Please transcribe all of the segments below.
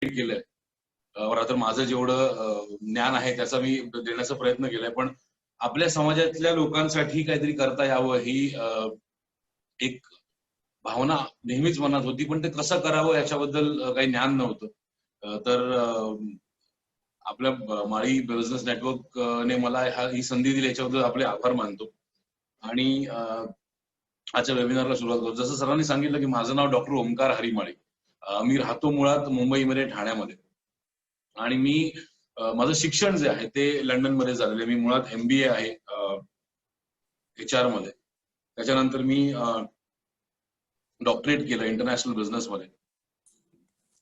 केलंय, तर माझं जेवढं ज्ञान आहे त्याचा मी देण्याचा प्रयत्न केलाय. पण आपल्या समाजातल्या लोकांसाठी काहीतरी करता यावं ही एक भावना नेहमीच मनात होती, पण ते कसं करावं याच्याबद्दल काही ज्ञान नव्हतं. तर आपल्या माळी बिझनेस नेटवर्क ने मला ही संधी दिली, याच्याबद्दल आपले आभार मानतो. आणि आजच्या वेबिनारला सुरुवात करतो. जसं सरांनी सांगितलं की माझं नाव डॉक्टर ओमकार हरिमाळी. मी राहतो मुळात मुंबईमध्ये, ठाण्यामध्ये. आणि मी माझं शिक्षण जे आहे ते लंडनमध्ये झालेलं आहे. मी मुळात MBA आहे HR मध्ये. त्याच्यानंतर मी डॉक्टरेट केलं इंटरनॅशनल बिझनेस मध्ये.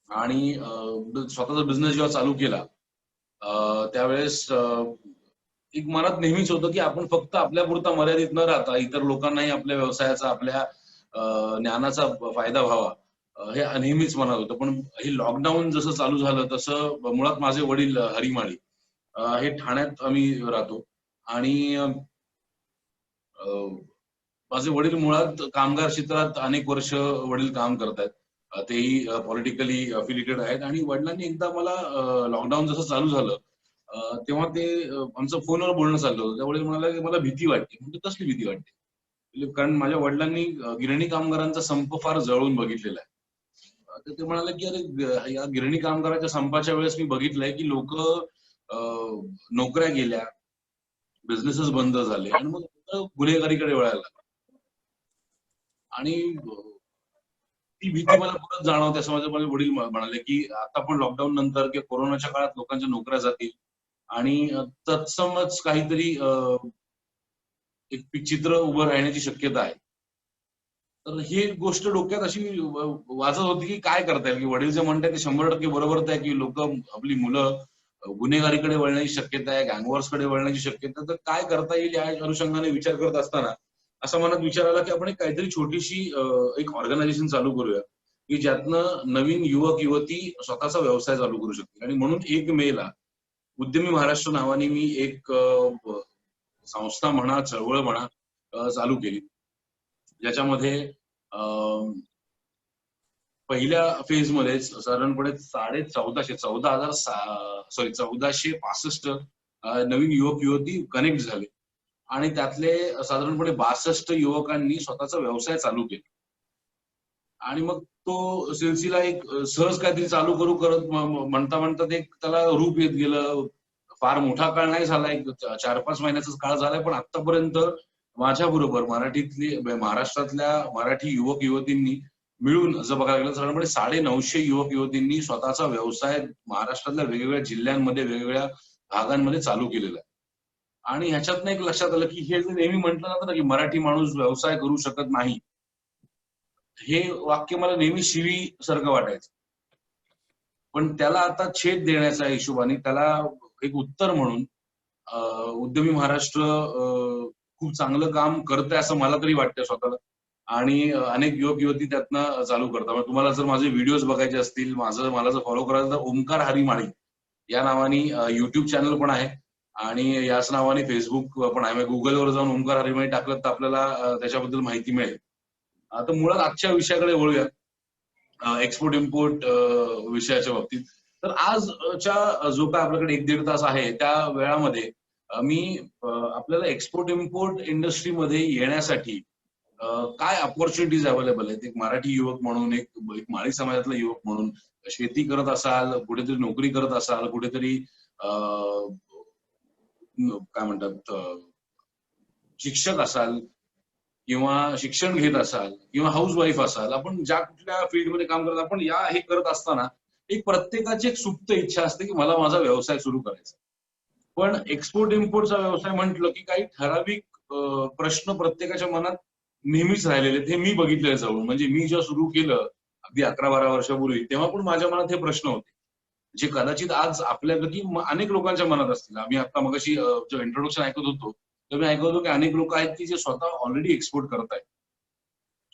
आणि स्वतःचा बिझनेस जेव्हा चालू केला त्यावेळेस एक मनात नेहमीच होतं की आपण फक्त आपल्यापुरता मर्यादित न राहता इतर लोकांनाही आपल्या व्यवसायाचा, आपल्या ज्ञानाचा फायदा व्हावा, हे नेहमीच मनात होतं. पण हे लॉकडाऊन जसं चालू झालं तसं मुळात माझे वडील हरिमाळी हे ठाण्यात आम्ही राहतो. आणि माझे वडील मुळात कामगार क्षेत्रात अनेक वर्ष वडील काम करतायत. तेही पॉलिटिकली अफिलिएटेड आहेत. आणि वडिलांनी एकदा मला लॉकडाऊन जसं चालू झालं तेव्हा ते आमचं फोनवर बोलणं चाललं होतं. त्या वडील म्हणाले की मला भीती वाटते. म्हणजे कसली भीती वाटते? कारण माझ्या वडिलांनी गिरणी कामगारांचा संप फार जवळून बघितलेला आहे. तर ते म्हणाले की अरे या गिरणी कामगारांच्या संपाच्या वेळेस मी बघितलंय की लोक नोकऱ्या गेल्या, बिझनेसेस बंद झाले आणि मग गुन्हेगारीकडे वळायला लागले. आणि ती भीती मला परत जाणवते असं माझे वडील म्हणाले की आता पण लॉकडाऊन नंतर किंवा कोरोनाच्या काळात लोकांच्या नोकऱ्या जातील आणि तत्समच काहीतरी एक चित्र उभं राहण्याची शक्यता आहे. तर ही गोष्ट डोक्यात अशी वाजत होती की काय करता येईल, की वडील जे म्हणतात ते 100% बरोबरच आहे की लोक, आपली मुलं गुन्हेगारीकडे वळण्याची शक्यता आहे, गँगवॉर्सकडे वळण्याची शक्यता. तर काय करता येईल या अनुषंगाने विचार करत असताना असा मनात विचार आला की आपण एक काहीतरी छोटीशी एक ऑर्गनायझेशन चालू करूया की ज्यातनं नवीन युवक युवती स्वतःचा व्यवसाय चालू करू शकतील. आणि म्हणून 1 मेला उद्यमी महाराष्ट्र नावाने मी एक संस्था म्हणा, चळवळ म्हणा चालू केली. ज्याच्यामध्ये पहिल्या फेज मध्ये साधारणपणे 1465 नवीन युवक युवती कनेक्ट झाले. आणि त्यातले साधारणपणे 62 युवकांनी स्वतःचा व्यवसाय चालू केला. आणि मग तो सिलसिला एक सहज काहीतरी चालू करू करत म्हणता म्हणता ते त्याला रूप येत गेलं. फार मोठा काळ नाही झाला, एक 4-5 महिन्याचाच काळ झालाय. पण आतापर्यंत माझ्या बरोबर महाराष्ट्रातल्या मराठी युवक युवतींनी मिळून जर बघायला गेलं साधारणपणे 950 युवक युवतींनी स्वतःचा व्यवसाय महाराष्ट्रातल्या वेगवेगळ्या जिल्ह्यांमध्ये, वेगवेगळ्या भागांमध्ये चालू केलेला आहे. आणि ह्याच्यातनं एक लक्षात आलं की हे जे नेहमी म्हटलं जातं ना की मराठी माणूस व्यवसाय करू शकत नाही, हे वाक्य मला नेहमी शिवी सारखं वाटायचं. पण त्याला आता छेद देण्याच्या हिशोबाने त्याला एक उत्तर म्हणून उद्यमी महाराष्ट्र खूप चांगलं काम करतंय असं मला तरी वाटतं स्वतःला. आणि अनेक युवक युवती त्यातनं चालू करतात. तुम्हाला जर माझे व्हिडिओज बघायचे असतील, मला जर फॉलो करायचं तर ओमकार हरिमाळी या नावाने युट्यूब चॅनल पण आहे आणि याच नावाने फेसबुक पण आहे. गुगलवर जाऊन ओमकार हरिमाळी टाकलं तर आपल्याला त्याच्याबद्दल माहिती मिळेल. आता मुळात आजच्या विषयाकडे वळूया, एक्सपोर्ट इम्पोर्ट विषयाच्या बाबतीत. तर आजच्या जो काय आपल्याकडे 1-1.5 तास आहे त्या वेळामध्ये मी आपल्याला एक्सपोर्ट इम्पोर्ट इंडस्ट्रीमध्ये येण्यासाठी काय अपॉर्च्युनिटीज अवेलेबल आहेत. एक मराठी युवक म्हणून, एक माळी समाजातला युवक म्हणून, शेती करत असाल, कुठेतरी नोकरी करत असाल, कुठेतरी काय म्हणतात शिक्षक असाल किंवा शिक्षण घेत असाल किंवा हाऊस वाईफ असाल, आपण ज्या कुठल्या फील्डमध्ये काम करत आपण हे करत असताना एक प्रत्येकाची एक सुप्त इच्छा असते की मला माझा व्यवसाय सुरू करायचा. पण एक्सपोर्ट इम्पोर्टचा व्यवसाय म्हटलं की काही ठराविक प्रश्न प्रत्येकाच्या मनात नेहमीच राहिलेले. हे मी बघितलंय जवळून. म्हणजे मी जेव्हा सुरू केलं अगदी 11-12 वर्षापूर्वी, तेव्हा पण माझ्या मनात हे प्रश्न होते जे कदाचित आज आपल्यापैकी अनेक लोकांच्या मनात असतील. आम्ही आता मगाशी इंट्रोडक्शन ऐकत होतो तर मी ऐकत होतो की अनेक लोक आहेत की जे स्वतः ऑलरेडी एक्सपोर्ट करतायत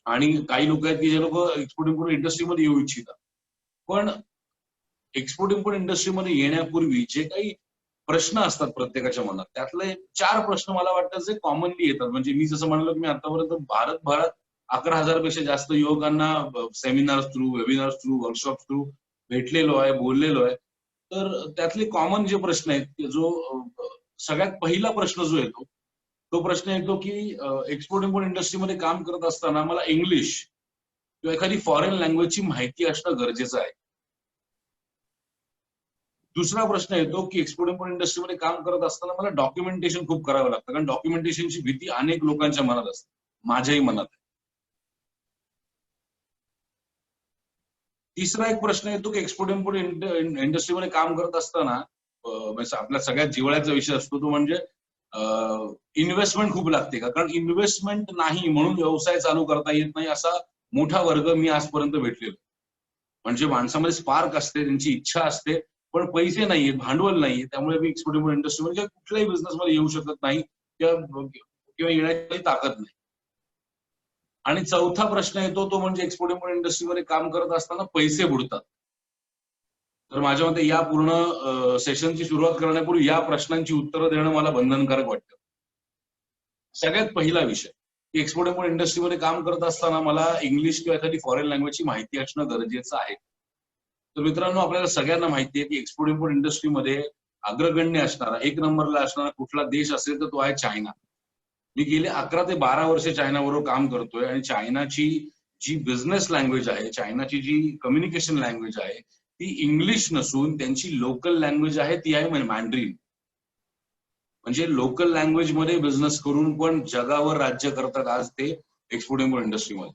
आणि काही लोक आहेत की जे लोक एक्सपोर्ट इम्पोर्ट इंडस्ट्रीमध्ये येऊ इच्छितात. पण एक्सपोर्ट इम्पोर्ट इंडस्ट्रीमध्ये येण्यापूर्वी जे काही प्रश्न असतात प्रत्येकाच्या मनात, त्यातले 4 प्रश्न मला वाटतं जे कॉमनली येतात. म्हणजे मी जसं म्हणलं की मी आतापर्यंत भारतभरात 11,000 पेक्षा जास्त युवकांना seminars through, webinars through, workshop through भेटलेलो आहे, बोललेलो आहे. तर त्यातले कॉमन जे प्रश्न आहेत, जो सगळ्यात पहिला प्रश्न जो येतो, तो प्रश्न येतो की एक्सपोर्ट इम्पोर्ट इंडस्ट्रीमध्ये काम करत असताना मला इंग्लिश किंवा एखादी फॉरेन लँग्वेजची माहिती असणं गरजेचं आहे. दुसरा प्रश्न येतो की एक्सपोर्ट इम्पोर्ट इंडस्ट्रीमध्ये काम करत असताना मला डॉक्युमेंटेशन खूप करावं लागतं, कारण डॉक्युमेंटेशनची भीती अनेक लोकांच्या मनात असते, माझ्याही मनात आहे. तिसरा एक प्रश्न येतो की एक्सपोर्ट इम्पोर्ट इंडस्ट्रीमध्ये काम करत असताना म्हणजे आपल्या सगळ्यात जिव्हाळ्याचा विषय असतो तो म्हणजे इन्व्हेस्टमेंट खूप लागते का, कारण इन्व्हेस्टमेंट नाही म्हणून व्यवसाय चालू करता येत नाही असा मोठा वर्ग मी आजपर्यंत भेटलेलो. म्हणजे माणसामध्ये स्पार्क असते, त्यांची इच्छा असते, पण पैसे नाहीये, भांडवल नाहीये, त्यामुळे मी एक्सपोर्ट इम्पोर्ट इंडस्ट्रीमध्ये कुठल्याही बिझनेसमध्ये येऊ शकत नाही किंवा येण्याची ताकद नाही. आणि चौथा प्रश्न येतो तो म्हणजे एक्सपोर्ट इम्पोर्ट इंडस्ट्रीमध्ये काम करत असताना पैसे बुडतात. तर माझ्या मते या पूर्ण सेशनची सुरुवात करण्यापूर्वी या प्रश्नांची उत्तरं देणं मला बंधनकारक वाटतं. सगळ्यात पहिला विषय की एक्सपोर्ट इम्पोर्ट इंडस्ट्रीमध्ये काम करत असताना मला इंग्लिश किंवा एखादी फॉरेन लँग्वेजची माहिती असणं गरजेचं आहे. तर मित्रांनो, आपल्याला सगळ्यांना माहिती आहे की एक्सपोर्ट इम्पोर्ट इंडस्ट्रीमध्ये अग्रगण्य असणारा, एक नंबरला असणारा कुठला देश असेल तर तो आहे चायना. मी गेले 11 ते 12 वर्ष चायनाबरोबर काम करतोय आणि चायनाची जी बिझनेस लँग्वेज आहे, चायनाची जी कम्युनिकेशन लँग्वेज आहे, ती इंग्लिश नसून त्यांची लोकल लँग्वेज आहे, ती आहे मॅन्ड्रीन. म्हणजे लोकल लँग्वेज मध्ये बिझनेस करून पण जगावर राज्य करतात आज ते एक्सपोर्ट इम्पोर्ट इंडस्ट्रीमध्ये.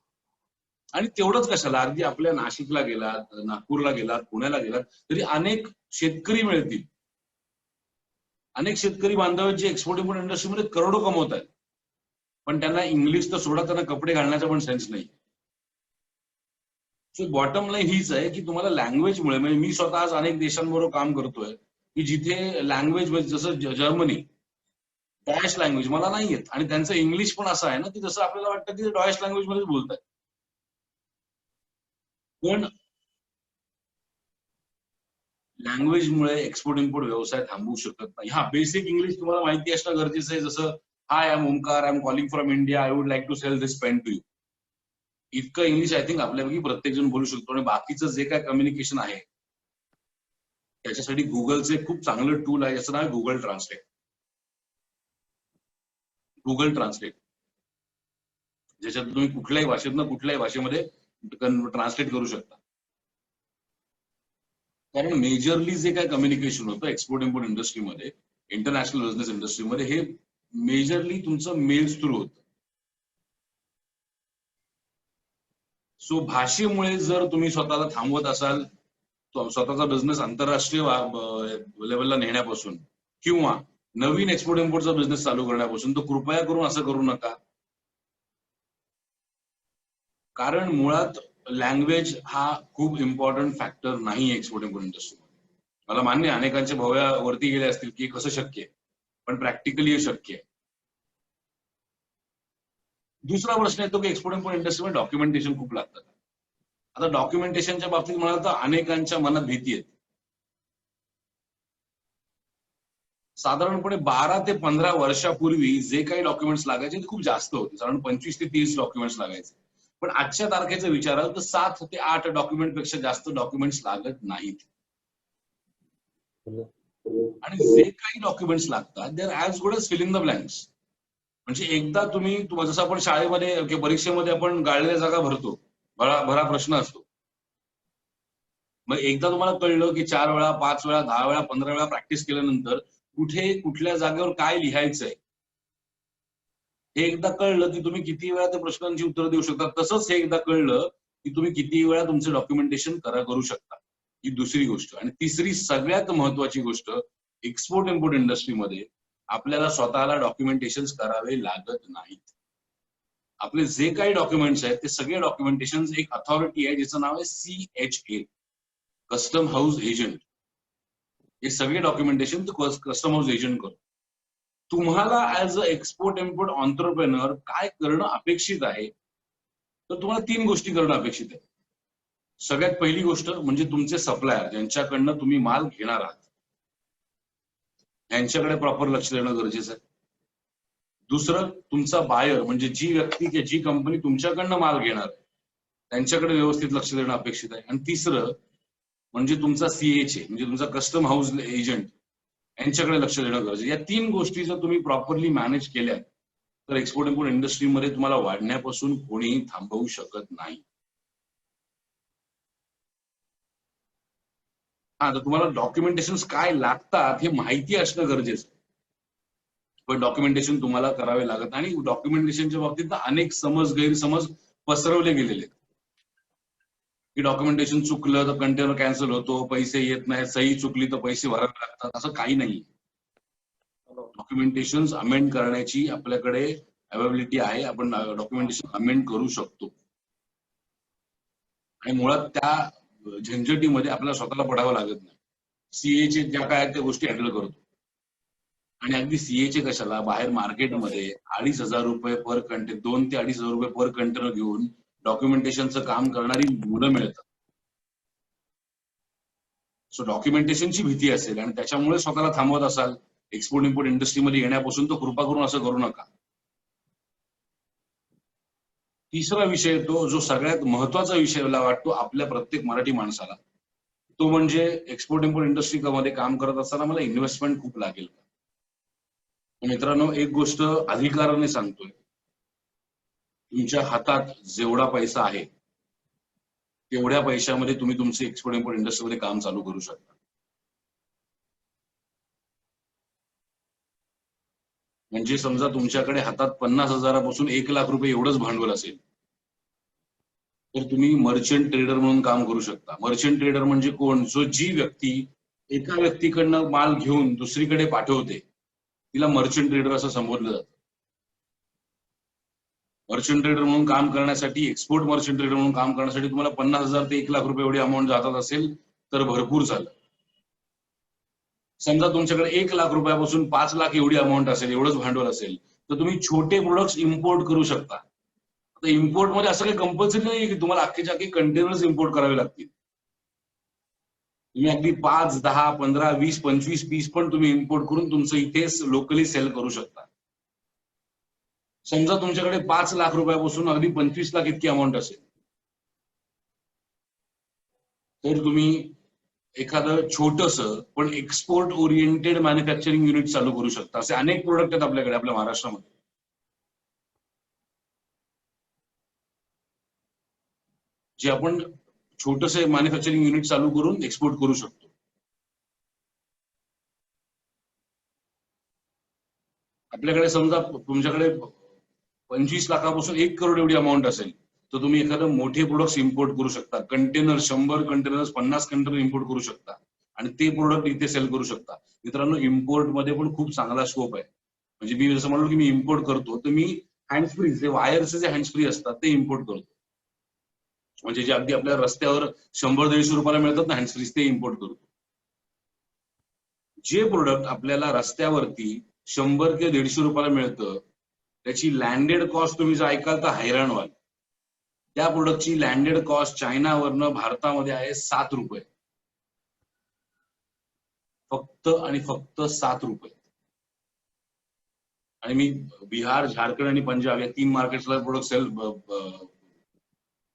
आणि तेवढंच कशाला, अगदी आपल्या नाशिकला गेलात, नागपूरला गेलात, पुण्याला गेलात तरी अनेक शेतकरी मिळतील, अनेक शेतकरी बांधव जे एक्सपोर्ट इम्पोर्ट इंडस्ट्रीमध्ये करोडो कमवत आहेत, पण त्यांना इंग्लिश तर सोडा, त्यांना कपडे घालण्याचा पण सेन्स नाही. सो बॉटम लाईन हीच आहे की तुम्हाला लँग्वेजमुळे, म्हणजे मी स्वतः आज अनेक देशांबरोबर काम करतोय की जिथे लँग्वेज म्हणजे जसं जर्मनी, डॉयश लँग्वेज मला नाही येत आणि त्यांचं इंग्लिश पण असं आहे ना की जसं आपल्याला वाटतं की डॉयश लँग्वेज मध्ये बोलतात. पण लँग्वेजमुळे एक्सपोर्ट इम्पोर्ट व्यवसाय थांबवू शकत नाही. हा, बेसिक इंग्लिश तुम्हाला माहिती असणं गरजेचं आहे. जसं hi, I am Omkar, I am calling from India, I would like to sell this pen to you. इतकं इंग्लिश आय थिंक आपल्यापैकी प्रत्येक जण बोलू शकतो. आणि बाकीचं जे काय कम्युनिकेशन आहे त्याच्यासाठी गुगलचे खूप चांगलं टूल आहे, ज्याचं नाव आहे गुगल ट्रान्सलेट. गुगल ट्रान्सलेट ज्याच्यात तुम्ही कुठल्याही भाषेतनं कुठल्याही भाषेमध्ये ट्रान्सलेट करू शकता. कारण मेजरली जे काय कम्युनिकेशन होतं एक्सपोर्ट इम्पोर्ट इंडस्ट्रीमध्ये, इंटरनॅशनल बिझनेस इंडस्ट्रीमध्ये, हे मेजरली तुमचं मेल्स थ्रू होतं. सो भाषेमुळे जर तुम्ही स्वतःला थांबवत असाल, स्वतःचा बिझनेस आंतरराष्ट्रीय लेवलला नेण्यापासून किंवा नवीन एक्सपोर्ट इम्पोर्टचा बिझनेस चालू करण्यापासून, तर कृपया करून असं करू नका. कारण मुळात लँग्वेज हा खूप इम्पॉर्टंट फॅक्टर नाही एक्सपोर्ट इम्पोर्ट इंडस्ट्रीमध्ये. मला मान्य अनेकांच्या भव्या वरती गेले असतील की कसं शक्य आहे, पण प्रॅक्टिकली हे शक्य आहे. दुसरा प्रश्न येतो की एक्सपोर्ट इम्पोर्ट इंडस्ट्रीमध्ये डॉक्युमेंटेशन खूप लागतात. आता डॉक्युमेंटेशनच्या बाबतीत म्हणाल तर अनेकांच्या मनात भीती आहे. साधारणपणे 12 ते 15 वर्षापूर्वी जे काही डॉक्युमेंट्स लागायचे ते खूप जास्त होते, साधारण 25 ते 30 डॉक्युमेंट्स लागायचे. पण आजच्या तारखेचा विचार तर 7 ते 8 डॉक्युमेंट पेक्षा जास्त डॉक्युमेंट्स लागत नाहीत. आणि जे काही डॉक्युमेंट्स लागतात they are as good as fill in the blanks. म्हणजे एकदा तुम्ही जसं आपण शाळेमध्ये किंवा परीक्षेमध्ये आपण गाळलेल्या जागा भरतो, भरा भरा प्रश्न असतो, मग एकदा तुम्हाला कळलं की 4 वेळा 5 वेळा 10 वेळा 15 वेळा प्रॅक्टिस केल्यानंतर कुठे कुठल्या जागेवर काय लिहायचंय हे एकदा कळलं की तुम्ही किती वेळा त्या प्रश्नांची उत्तर देऊ शकता. तसंच हे एकदा कळलं की तुम्ही किती वेळा तुमचं डॉक्युमेंटेशन करू शकता. ही दुसरी गोष्ट. आणि तिसरी सगळ्यात महत्वाची गोष्ट, एक्सपोर्ट इम्पोर्ट इंडस्ट्रीमध्ये आपल्याला स्वतःला डॉक्युमेंटेशन करावे लागत नाहीत. आपले जे काही डॉक्युमेंट्स आहेत ते सगळे डॉक्युमेंटेशन एक अथॉरिटी आहे ज्याचं नाव आहे CHA, कस्टम हाऊस एजंट. हे सगळे डॉक्युमेंटेशन कस्टम हाऊस एजंट करतो. तुम्हाला as a export import entrepreneur काय करणं अपेक्षित आहे, तर तुम्हाला 3 गोष्टी करणं अपेक्षित आहे. सगळ्यात पहिली गोष्ट म्हणजे तुमचे सप्लायर, ज्यांच्याकडनं तुम्ही माल घेणार आहात, यांच्याकडे प्रॉपर लक्ष देणं गरजेचं आहे. दुसरं, तुमचा बायर म्हणजे जी व्यक्ती किंवा जी कंपनी तुमच्याकडनं माल घेणार आहे त्यांच्याकडे व्यवस्थित लक्ष देणं अपेक्षित आहे. आणि तिसरं म्हणजे तुमचा CHA म्हणजे तुमचा कस्टम हाऊस एजंट यांच्याकडे लक्ष देणं गरजेचं. या 3 गोष्टी जर तुम्ही प्रॉपरली मॅनेज केल्या तर एक्सपोर्ट इम्पोर्ट इंडस्ट्रीमध्ये तुम्हाला वाढण्यापासून कोणीही थांबवू शकत नाही. हा, तर तुम्हाला डॉक्युमेंटेशन काय लागतात हे माहिती असणं गरजेचं. पण डॉक्युमेंटेशन तुम्हाला करावे लागत आणि डॉक्युमेंटेशनच्या बाबतीत अनेक गैरसमज पसरवले गेलेले आहेत. की डॉक्युमेंटेशन चुकलं तर कंटेनर कॅन्सल होतो, पैसे येत नाही, सही चुकली तर पैसे भरावे लागतात, असं काही नाही. डॉक्युमेंटेशन अमेंड करण्याची आपल्याकडे अवेलेबिलिटी आहे. आपण डॉक्युमेंटेशन अमेंड करू शकतो आणि मुळात त्या झंझटीमध्ये आपल्याला स्वतःला पडावं लागत नाही. CA ज्या काय त्या गोष्टी हँडल करतो. आणि अगदी CA कशाला, बाहेर मार्केटमध्ये 2,500 रुपये पर कंटेनर, 2 ते 2,500 रुपये पर कंटेनर घेऊन डॉक्युमेंटेशनचं काम करणारी मुलं मिळतात. सो डॉक्युमेंटेशनची भीती असेल आणि त्याच्यामुळे स्वतःला थांबवत असाल एक्सपोर्ट इम्पोर्ट इंडस्ट्रीमध्ये येण्यापासून, तर कृपा करून असं करू नका. तिसरा विषय येतो जो सगळ्यात महत्वाचा विषय मला वाटतो आपल्या प्रत्येक मराठी माणसाला, तो म्हणजे एक्सपोर्ट इम्पोर्ट इंडस्ट्रीमध्ये काम करत असताना मला इन्व्हेस्टमेंट खूप लागेल का. मित्रांनो, एक गोष्ट अधिकाराने सांगतोय, तुमच्या हातात जेवढा पैसा आहे तेवढ्या पैशामध्ये तुम्ही तुमचे एक्सपोर्ट इम्पोर्ट इंडस्ट्रीमध्ये काम चालू करू शकता. म्हणजे समजा तुमच्याकडे हातात 50,000पासून 1,00,000 रुपये एवढंच भांडवल असेल तर तुम्ही मर्चंट ट्रेडर म्हणून काम करू शकता. मर्चंट ट्रेडर म्हणजे कोण? जी व्यक्ती एका व्यक्तीकडनं माल घेऊन दुसरीकडे पाठवते तिला मर्चंट ट्रेडर असं संबोधलं जातं. मर्चंट ट्रेडर म्हणून काम करण्यासाठी, एक्सपोर्ट मर्चंट ट्रेडर म्हणून काम करण्यासाठी तुम्हाला 50,000 ते 1,00,000 रुपये एवढी अमाऊंट जातात असेल तर भरपूर झालं. समजा तुमच्याकडे 1,00,000 रुपयापासून 5,00,000 एवढी अमाऊंट असेल, एवढंच भांडवल असेल, तर तुम्ही छोटे प्रोडक्ट्स इम्पोर्ट करू शकता. आता इम्पोर्ट मध्ये असं काही कंपल्सरी नाही की तुम्हाला अख्खेच्या अख्खे कंटेनर्स इम्पोर्ट करावे लागतील. तुम्ही अगदी 5, 10, 15, 20, 25 पीस पण तुम्ही इम्पोर्ट करून तुमचं इथेच लोकली सेल करू शकता. समजा तुमच्याकडे 5,00,000 रुपयापासून अगदी 25,00,000 इतकी अमाऊंट असेल तर तुम्ही एखादं छोटस पण एक्सपोर्ट ओरिएंटेड मॅन्युफॅक्चरिंग युनिट चालू करू शकता. असे अनेक प्रोडक्ट आहेत आपल्याकडे आपल्या महाराष्ट्रामध्ये, जे आपण छोटस मॅन्युफॅक्चरिंग युनिट चालू करून एक्सपोर्ट करू शकतो. आपल्याकडे समजा तुमच्याकडे 25,00,000पासून 1,00,00,000 एवढी अमाऊंट असेल तर तुम्ही एखादं मोठे प्रोडक्ट्स इम्पोर्ट करू शकता. कंटेनर 100 कंटेनर 50 कंटेनर इम्पोर्ट करू शकता आणि ते प्रोडक्ट इथे सेल करू शकता. मित्रांनो, इम्पोर्ट मध्ये पण खूप चांगला स्कोप आहे. म्हणजे मी जसं म्हणलो की मी इम्पोर्ट करतो तर मी हँड्स फ्री, जे वायरचे जे हँड्स फ्री असतात ते इम्पोर्ट करतो. म्हणजे जे अगदी आपल्या रस्त्यावर 100-150 रुपयाला मिळतात ना हँड्स फ्री, ते इम्पोर्ट करतो. जे प्रोडक्ट आपल्याला रस्त्यावरती 100 किंवा 150 रुपयाला मिळतं त्याची लँडेड कॉस्ट तुम्ही जर ऐकाल तर हैराण व्हाल. त्या प्रोडक्टची लँडेड कॉस्ट चायनावरनं भारतामध्ये आहे 7 रुपये, फक्त आणि फक्त 7 रुपये. आणि मी बिहार, झारखंड आणि पंजाब या 3 मार्केट्सला प्रोडक्ट सेल,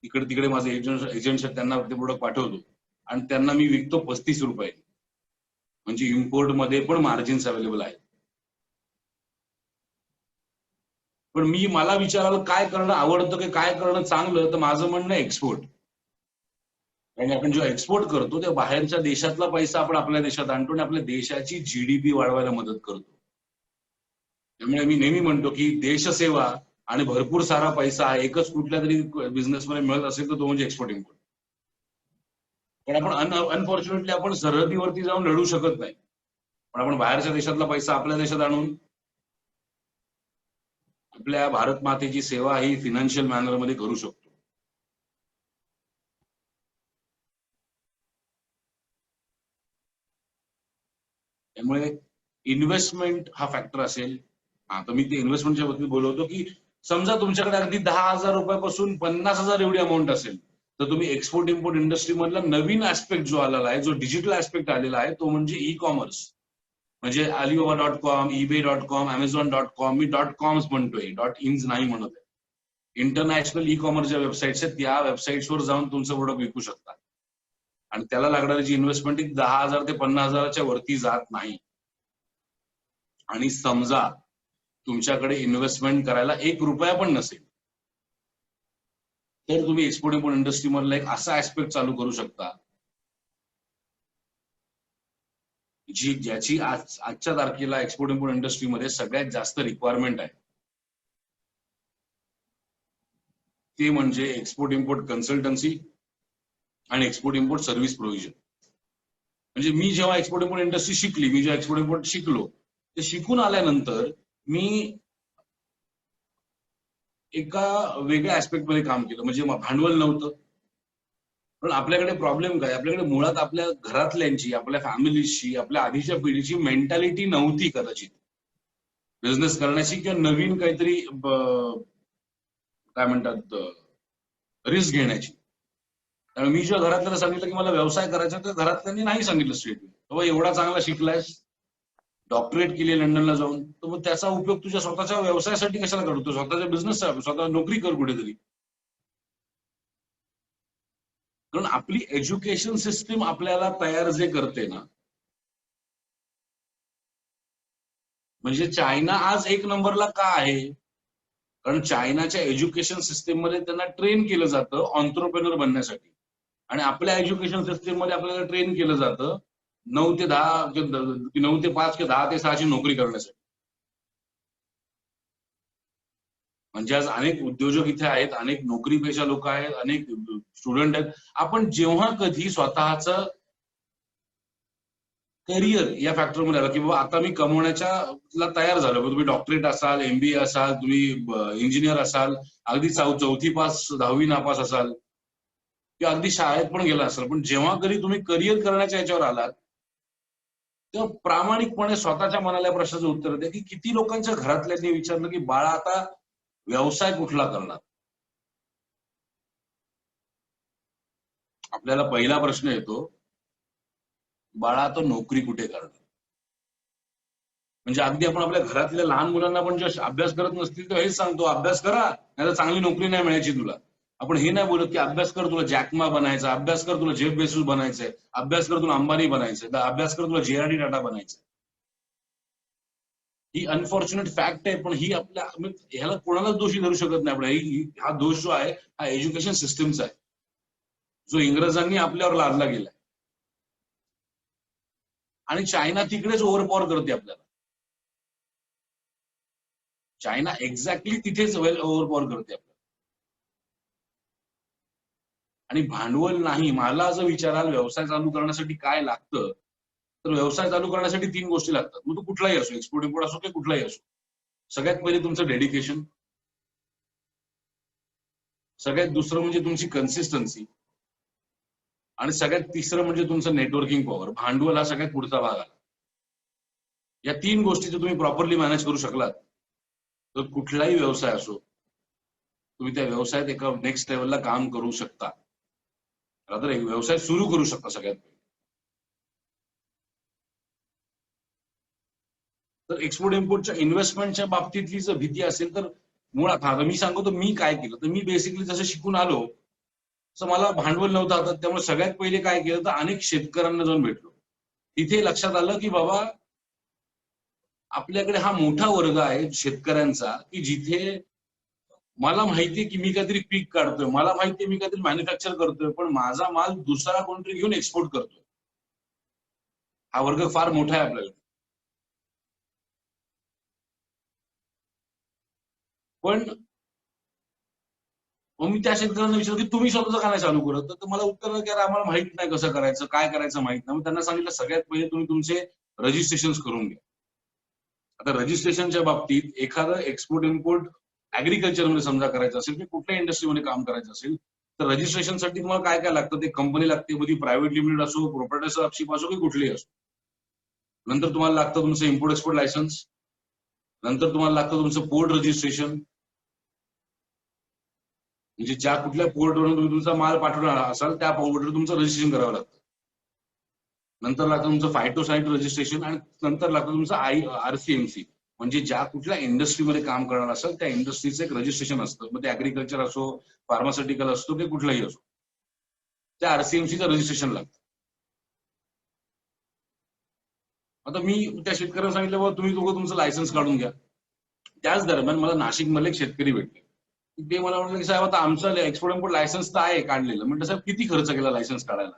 इकडे तिकडे माझे एजंट्स आहेत त्यांना ते प्रोडक्ट पाठवतो आणि त्यांना मी विकतो 35 रुपये. म्हणजे इम्पोर्ट मध्ये पण मार्जिन्स अवेलेबल आहेत. पण मला विचारायला काय करणं आवडतं की काय करणं चांगलं, तर माझं म्हणणं एक्सपोर्ट. आणि आपण जेव्हा एक्सपोर्ट करतो तेव्हा बाहेरच्या देशातला पैसा आपण आपल्या देशात आणतो आणि आपल्या देशाची GDP वाढवायला मदत करतो. त्यामुळे मी नेहमी म्हणतो की देशसेवा आणि भरपूर सारा पैसा एकच कुठल्या तरी बिझनेसमध्ये मिळत असेल तर तो म्हणजे एक्सपोर्ट इम्पोर्ट. पण आपण अनफॉर्च्युनेटली आपण सरहद्दीवरती जाऊन लढू शकत नाही, पण आपण बाहेरच्या देशातला पैसा आपल्या देशात आणून आपल्या भारत मातेची सेवा ही फिनान्शियल मॅनर मध्ये करू शकतो. त्यामुळे इन्व्हेस्टमेंट हा फॅक्टर असेल. आता मी ते इन्व्हेस्टमेंटच्या बाबतीत बोलवतो की समजा तुमच्याकडे अगदी 10,000 रुपयापासून 50,000 एवढी अमाऊंट असेल तर तुम्ही एक्सपोर्ट इम्पोर्ट इंडस्ट्री मधला नवीन ऍस्पेक्ट जो आलेला आहे, जो डिजिटल ऍस्पेक्ट आलेला आहे, तो म्हणजे ई कॉमर्स. म्हणजे Alibaba.com, eBay.com, Amazon.com, मी .कॉम्स म्हणतोय, .इन्स नाही म्हणत आहे. इंटरनॅशनल ई कॉमर्स ज्या वेबसाईट्स आहेत त्या वेबसाईट्सवर जाऊन तुमचं प्रोडक्ट विकू शकता. आणि त्याला लागणारी जी इन्व्हेस्टमेंट ती 10,000 ते 50,000च्या वरती जात नाही. आणि समजा तुमच्याकडे इन्व्हेस्टमेंट करायला ₹1 पण नसेल, तर तुम्ही एक्सपोर्ट इम्पोर्ट इंडस्ट्री मधला एक असा ऍस्पेक्ट चालू करू शकता ज्याची आजच्या तारखेला एक्सपोर्ट इम्पोर्ट इंडस्ट्रीमध्ये सगळ्यात जास्त रिक्वायरमेंट आहे. ते म्हणजे एक्सपोर्ट इम्पोर्ट कन्सल्टन्सी आणि एक्सपोर्ट इम्पोर्ट सर्व्हिस प्रोव्हिजन. म्हणजे मी जेव्हा एक्सपोर्ट इम्पोर्ट इंडस्ट्री शिकली, मी जेव्हा एक्सपोर्ट इम्पोर्ट शिकलो, ते शिकून आल्यानंतर मी एका वेगळ्या ऍस्पेक्ट मध्ये काम केलं. म्हणजे भांडवल नव्हतं, पण आपल्याकडे प्रॉब्लेम काय, आपल्याकडे मुळात आपल्या घरातल्यांची, आपल्या फॅमिलीची, आपल्या आधीच्या पिढीची मेंटॅलिटी नव्हती कदाचित बिझनेस करण्याची किंवा नवीन काहीतरी काय म्हणतात रिस्क घेण्याची. त्यामुळे मी जेव्हा घरातल्याला सांगितलं की मला व्यवसाय करायचा, तर घरातल्यांनी नाही सांगितलं स्ट्रेट. बाबा एवढा चांगला शिकलायस, डॉक्टरेट केली लंडनला जाऊन, तर मग त्याचा उपयोग तुझ्या स्वतःच्या व्यवसायासाठी कशाला करतो, स्वतःच्या बिझनेस, स्वतः नोकरी कर कुठेतरी. कारण आपली एज्युकेशन सिस्टीम आपल्याला तयार जे करते ना, म्हणजे चायना आज 1 नंबरला का आहे, कारण चायनाच्या एज्युकेशन सिस्टीम मध्ये त्यांना ट्रेन केलं जातं ऑन्ट्रप्रेनर बनण्यासाठी, आणि आपल्या एज्युकेशन सिस्टीम मध्ये आपल्याला ट्रेन केलं जातं 9 ते 10 9 ते 5 किंवा 10 ते 6 ची नोकरी करण्यासाठी. म्हणजे आज अनेक उद्योजक इथे आहेत, अनेक नोकरीपेशा लोक आहेत, अनेक स्टुडंट आहेत. आपण जेव्हा कधी स्वतःचं करिअर या फॅक्टरमध्ये आलं की बाबा आता मी कमवण्याच्या तयार झालो, तुम्ही डॉक्टरेट असाल, MBA असाल, तुम्ही इंजिनियर असाल, अगदी 4थी पास 10वी नापास असाल किंवा अगदी शाळेत पण गेला असाल, पण जेव्हा कधी तुम्ही करिअर करण्याच्या याच्यावर आलात, तेव्हा प्रामाणिकपणे स्वतःच्या मनाला प्रश्नाचं उत्तर द्या की किती लोकांच्या घरातल्यांनी विचारलं की बाळा आता व्यवसाय कुठला करणार. आपल्याला पहिला प्रश्न येतो, बाळा तो नोकरी कुठे करणार. म्हणजे अगदी आपण आपल्या घरातल्या लहान मुलांना पण जेव्हा अभ्यास करत नसतील तर हेच सांगतो, अभ्यास करा नाही तर चांगली नोकरी नाही मिळायची तुला. आपण हे नाही बोलत की अभ्यास कर तुला जॅकमा बनायचा, अभ्यास कर तुला जेफ बेझोस बनायचंय, अभ्यास कर तुला अंबानी बनायचंय, अभ्यास कर तुला JRD टाटा बनायचंय. ही अनफॉर्च्युनेट फॅक्ट आहे, पण ही आपल्या ह्याला कोणालाच दोषी धरू शकत नाही आपण. हा दोष जो आहे हा एज्युकेशन सिस्टमचा आहे, जो इंग्रजांनी आपल्यावर लादला गेलाय. आणि चायना तिकडेच ओव्हरपॉवर करते आपल्याला. चायना एक्झॅक्टली तिथेच ओव्हरपॉवर करते आपल्याला. आणि भांडवल नाही. मला असं विचाराल व्यवसाय चालू करण्यासाठी काय लागतं, तर व्यवसाय चालू करण्यासाठी 3 गोष्टी लागतात. मग तो कुठलाही असो, एक्सपोर्ट इम्पोर्ट असो किंवा कुठलाही असो. सगळ्यात पहिले तुमचं डेडिकेशन, सगळ्यात दुसरं म्हणजे तुमची कन्सिस्टन्सी, आणि सगळ्यात तिसरं म्हणजे तुमचं नेटवर्किंग पॉवर. भांडवल हा सगळ्यात पुढचा भाग आला. या 3 गोष्टी जर तुम्ही प्रॉपरली मॅनेज करू शकलात, तर कुठलाही व्यवसाय असो, तुम्ही त्या व्यवसायात एका नेक्स्ट लेवलला काम करू शकता, तर एक व्यवसाय सुरू करू शकता. सगळ्यात तर एक्सपोर्ट इम्पोर्टच्या इन्व्हेस्टमेंटच्या बाबतीतली जर भीती असेल, तर मुळात आता मी सांगतो मी काय केलं. तर मी बेसिकली जसं शिकून आलो, तर मला भांडवल नव्हतं हातात, त्यामुळे सगळ्यात पहिले काय केलं, तर अनेक शेतकऱ्यांना जाऊन भेटलो. तिथे लक्षात आलं की बाबा आपल्याकडे हा मोठा वर्ग आहे शेतकऱ्यांचा, की जिथे मला माहितीये की मी काहीतरी पीक काढतोय, मला माहितीये मी काहीतरी मॅन्युफॅक्चर करतोय, पण माझा माल दुसरा कोणतरी घेऊन एक्सपोर्ट करतोय. हा वर्ग फार मोठा आहे आपल्याकडे. पण मग मी त्या शेतकऱ्यांना विचारलं की तुम्ही स्वतःचं का नाही चालू करत, तर मला उत्तर की अरे आम्हाला माहित नाही कसं करायचं, काय करायचं माहित नाही. मग त्यांना सांगितलं सगळ्यात पहिले तुम्ही तुमचे रजिस्ट्रेशन करून घ्या. आता रजिस्ट्रेशनच्या बाबतीत एखादं एक्सपोर्ट इम्पोर्ट ऍग्रिकल्चर मध्ये समजा करायचं असेल की कुठल्या इंडस्ट्रीमध्ये काम करायचं असेल, तर रजिस्ट्रेशनसाठी तुम्हाला काय काय लागतं, ते कंपनी लागते, मध्ये प्रायव्हेट लिमिटेड असो, प्रोप्रायटरशिप असो की कुठलीही असो. नंतर तुम्हाला लागतं तुमचं इम्पोर्ट एक्सपोर्ट लायसन्स, नंतर तुम्हाला लागतं तुमचं पोर्ट रजिस्ट्रेशन, म्हणजे ज्या कुठल्या पोर्टवरून तुम्ही तुमचा माल पाठवणार असाल त्या पोर्टवर तुमचं रजिस्ट्रेशन करावं लागतं. नंतर लागतं तुमचं फायटोसॅनिटरी रजिस्ट्रेशन, आणि नंतर लागतं तुमचं RCMC, म्हणजे ज्या कुठल्या इंडस्ट्रीमध्ये काम करणार असेल त्या इंडस्ट्रीचं एक रजिस्ट्रेशन असतं. मग ते ऍग्रिकल्चर असो, फार्मास्युटिकल असतो की कुठलाही असो, त्या RCMCचं रजिस्ट्रेशन लागतं. आता मी त्या शेतकऱ्यांना सांगितलं बाबा तुम्ही दोघं तुमचं लायसन्स काढून घ्या. त्याच दरम्यान मला नाशिकमधले एक शेतकरी भेटले. ते मला म्हटलं की साहेब आता आमचं एक्सपोर्ट इम्पोर्ट लायसन्स तर आहे काढलेलं. म्हटलं साहेब किती खर्च केला लायसन्स काढायला?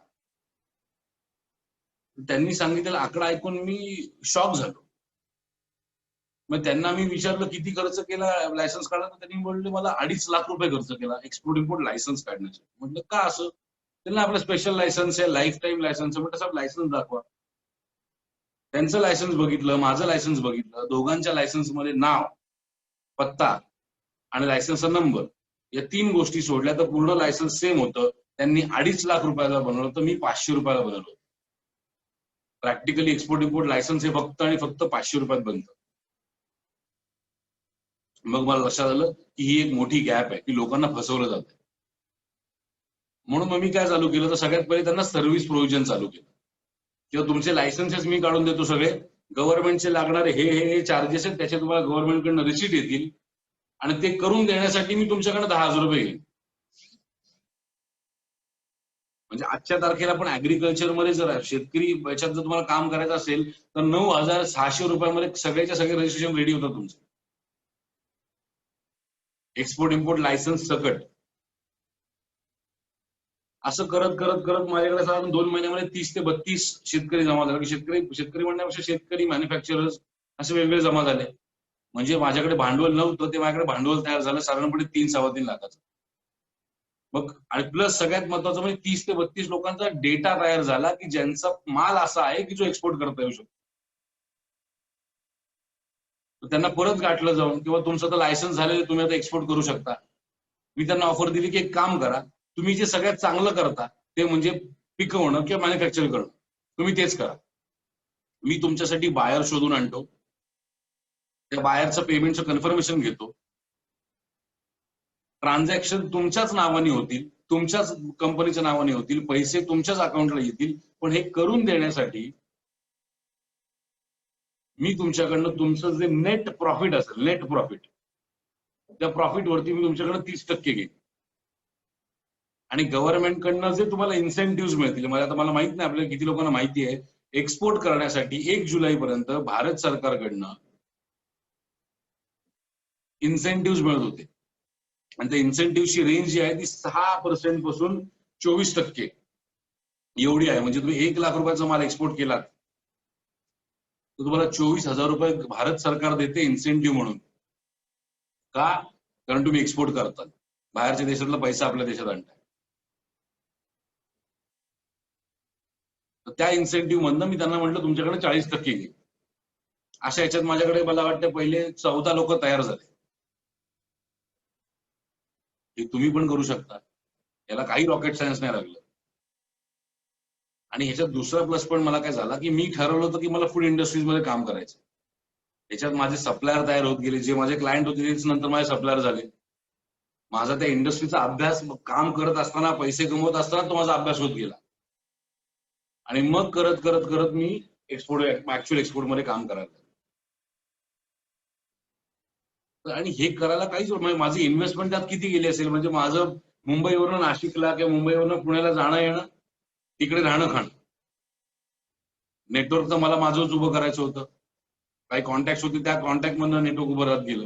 त्यांनी सांगितलेला आकडा ऐकून मी शॉक झालो. मग त्यांना मी विचारलं किती खर्च केला लायसन्स काढायला, त्यांनी बोलले मला 2.5 लाख रुपये खर्च केला एक्सपोर्ट इम्पोर्ट लायसन्स काढण्यासाठी. म्हटलं का असं? त्यांना आपलं स्पेशल लायसन्स आहे, लाईफ टाईम लायसन्स आहे. म्हटलं साहेब लायसन्स दाखवा. त्यांचं लायसन्स बघितलं, माझं लायसन्स बघितलं, दोघांच्या लायसन्स मध्ये नाव, पत्ता आणि लायसन्सचा नंबर या 3 गोष्टी सोडल्या तर पूर्ण लायसन्स सेम होतं. त्यांनी 2.5 लाख रुपयाला बनवलं होतं, मी 500 रुपयाला बनवलं होतं. प्रॅक्टिकली एक्सपोर्ट इम्पोर्ट लायसन्स हे फक्त आणि फक्त 500 रुपयात बनतं. मग मला लक्षात आलं की ही एक मोठी गॅप आहे की लोकांना फसवलं जातं. म्हणून मग मी काय चालू केलं तर सगळ्यात पहिले त्यांना सर्व्हिस प्रोव्हिजन चालू केलं. किंवा तुमचे लायसन्सेस मी काढून देतो सगळे, गव्हर्नमेंटचे लागणारे हे चार्जेस आहेत त्याचे तुम्हाला गव्हर्नमेंटकडनं रिसीट येतील आणि ते करून देण्यासाठी मी तुमच्याकडे 10,000 रुपये घेईन. म्हणजे आजच्या तारखेला पण ऍग्रिकल्चरमध्ये जर शेतकरी याच्यात जर तुम्हाला काम करायचं असेल तर 9,600 रुपयामध्ये सगळ्याच्या सगळे रजिस्ट्रेशन रेडी होतं तुमचं, एक्सपोर्ट इम्पोर्ट लायसन्स सकट. असं करत करत करत माझ्याकडे साधारण 2 महिन्यामध्ये 30 ते 32 शेतकरी जमा झाले. शेतकरी म्हणण्यापेक्षा शेतकरी मॅन्युफॅक्चरर्स असे वेगवेगळे जमा झाले. म्हणजे माझ्याकडे भांडवल नव्हतं ते माझ्याकडे भांडवल तयार झालं साधारणपणे 3-3.25 लाखाचं. मग आणि प्लस सगळ्यात महत्वाचं म्हणजे 30 ते 32 लोकांचा डेटा तयार झाला की ज्यांचा माल असा आहे की जो एक्सपोर्ट करता येऊ शकतो. त्यांना परत गाठलं जाऊन किंवा तुमचं तर लायसन्स झालेलं तुम्ही आता एक्सपोर्ट करू शकता. मी त्यांना ऑफर दिली की एक काम करा, तुम्ही जे सगळ्यात चांगलं करता ते म्हणजे पिकवणं किंवा मॅन्युफॅक्चर करणं, तुम्ही तेच करा. मी तुमच्यासाठी बायर शोधून आणतो, त्या बायरचं पेमेंटचं कन्फर्मेशन घेतो, ट्रान्झॅक्शन तुमच्याच नावाने होतील, तुमच्याच कंपनीच्या नावाने होतील, पैसे तुमच्याच अकाउंटला येतील. पण हे करून देण्यासाठी मी तुमच्याकडनं तुमचं जे नेट प्रॉफिट असेल, नेट प्रॉफिट, त्या प्रॉफिट वरती मी तुमच्याकडनं 30% घेईन. आणि गव्हर्नमेंटकडनं जे तुम्हाला इन्सेंटिव्ह मिळतील, मला माहित नाही आपल्याला किती लोकांना माहिती आहे, एक्सपोर्ट करण्यासाठी 1 जुलैपर्यंत भारत सरकारकडनं इन्सेंटिव्ह मिळत होते. आणि त्या इन्सेंटिव्हची रेंज जी आहे ती 6% पासून 24% एवढी आहे. म्हणजे तुम्ही 1 लाख रुपयाचा माल एक्सपोर्ट केलात तर तुम्हाला 24,000 रुपये भारत सरकार देते इन्सेंटिव्ह म्हणून. का? कारण तुम्ही एक्सपोर्ट करतात, बाहेरच्या देशातला पैसा आपल्या देशात आणताय. तर त्या इन्सेंटिव्ह मधनं मी त्यांना म्हटलं तुमच्याकडे 40% घे. अशा याच्यात माझ्याकडे मला वाटतं पहिले 14 लोक तयार झाले. हे तुम्ही पण करू शकता, याला काही रॉकेट सायन्स नाही लागलं. आणि ह्याच्यात दुसरा प्लस पॉईंट मला काय झाला की मी ठरवलं होतं की मला फूड इंडस्ट्रीज मध्ये काम करायचं. त्याच्यात माझे सप्लायर तयार होत गेले, जे माझे क्लायंट होते तेच नंतर माझे सप्लायर झाले. माझा त्या इंडस्ट्रीचा अभ्यास काम करत असताना, पैसे कमवत असताना तो माझा अभ्यास होत गेला. आणि मग करत करत करत मी ऍक्च्युअल एक्सपोर्ट मध्ये काम करायला. आणि हे करायला काहीच माझी इन्व्हेस्टमेंट त्यात किती गेली असेल, म्हणजे माझं मुंबईवरून नाशिकला किंवा मुंबईवरून पुण्याला जाणं येणं, तिकडे राहणं खाणं, नेटवर्क तर मला माझंच उभं करायचं होतं. काही कॉन्टॅक्ट होते त्या कॉन्टॅक्ट मधनं नेटवर्क उभं राहत गेलं.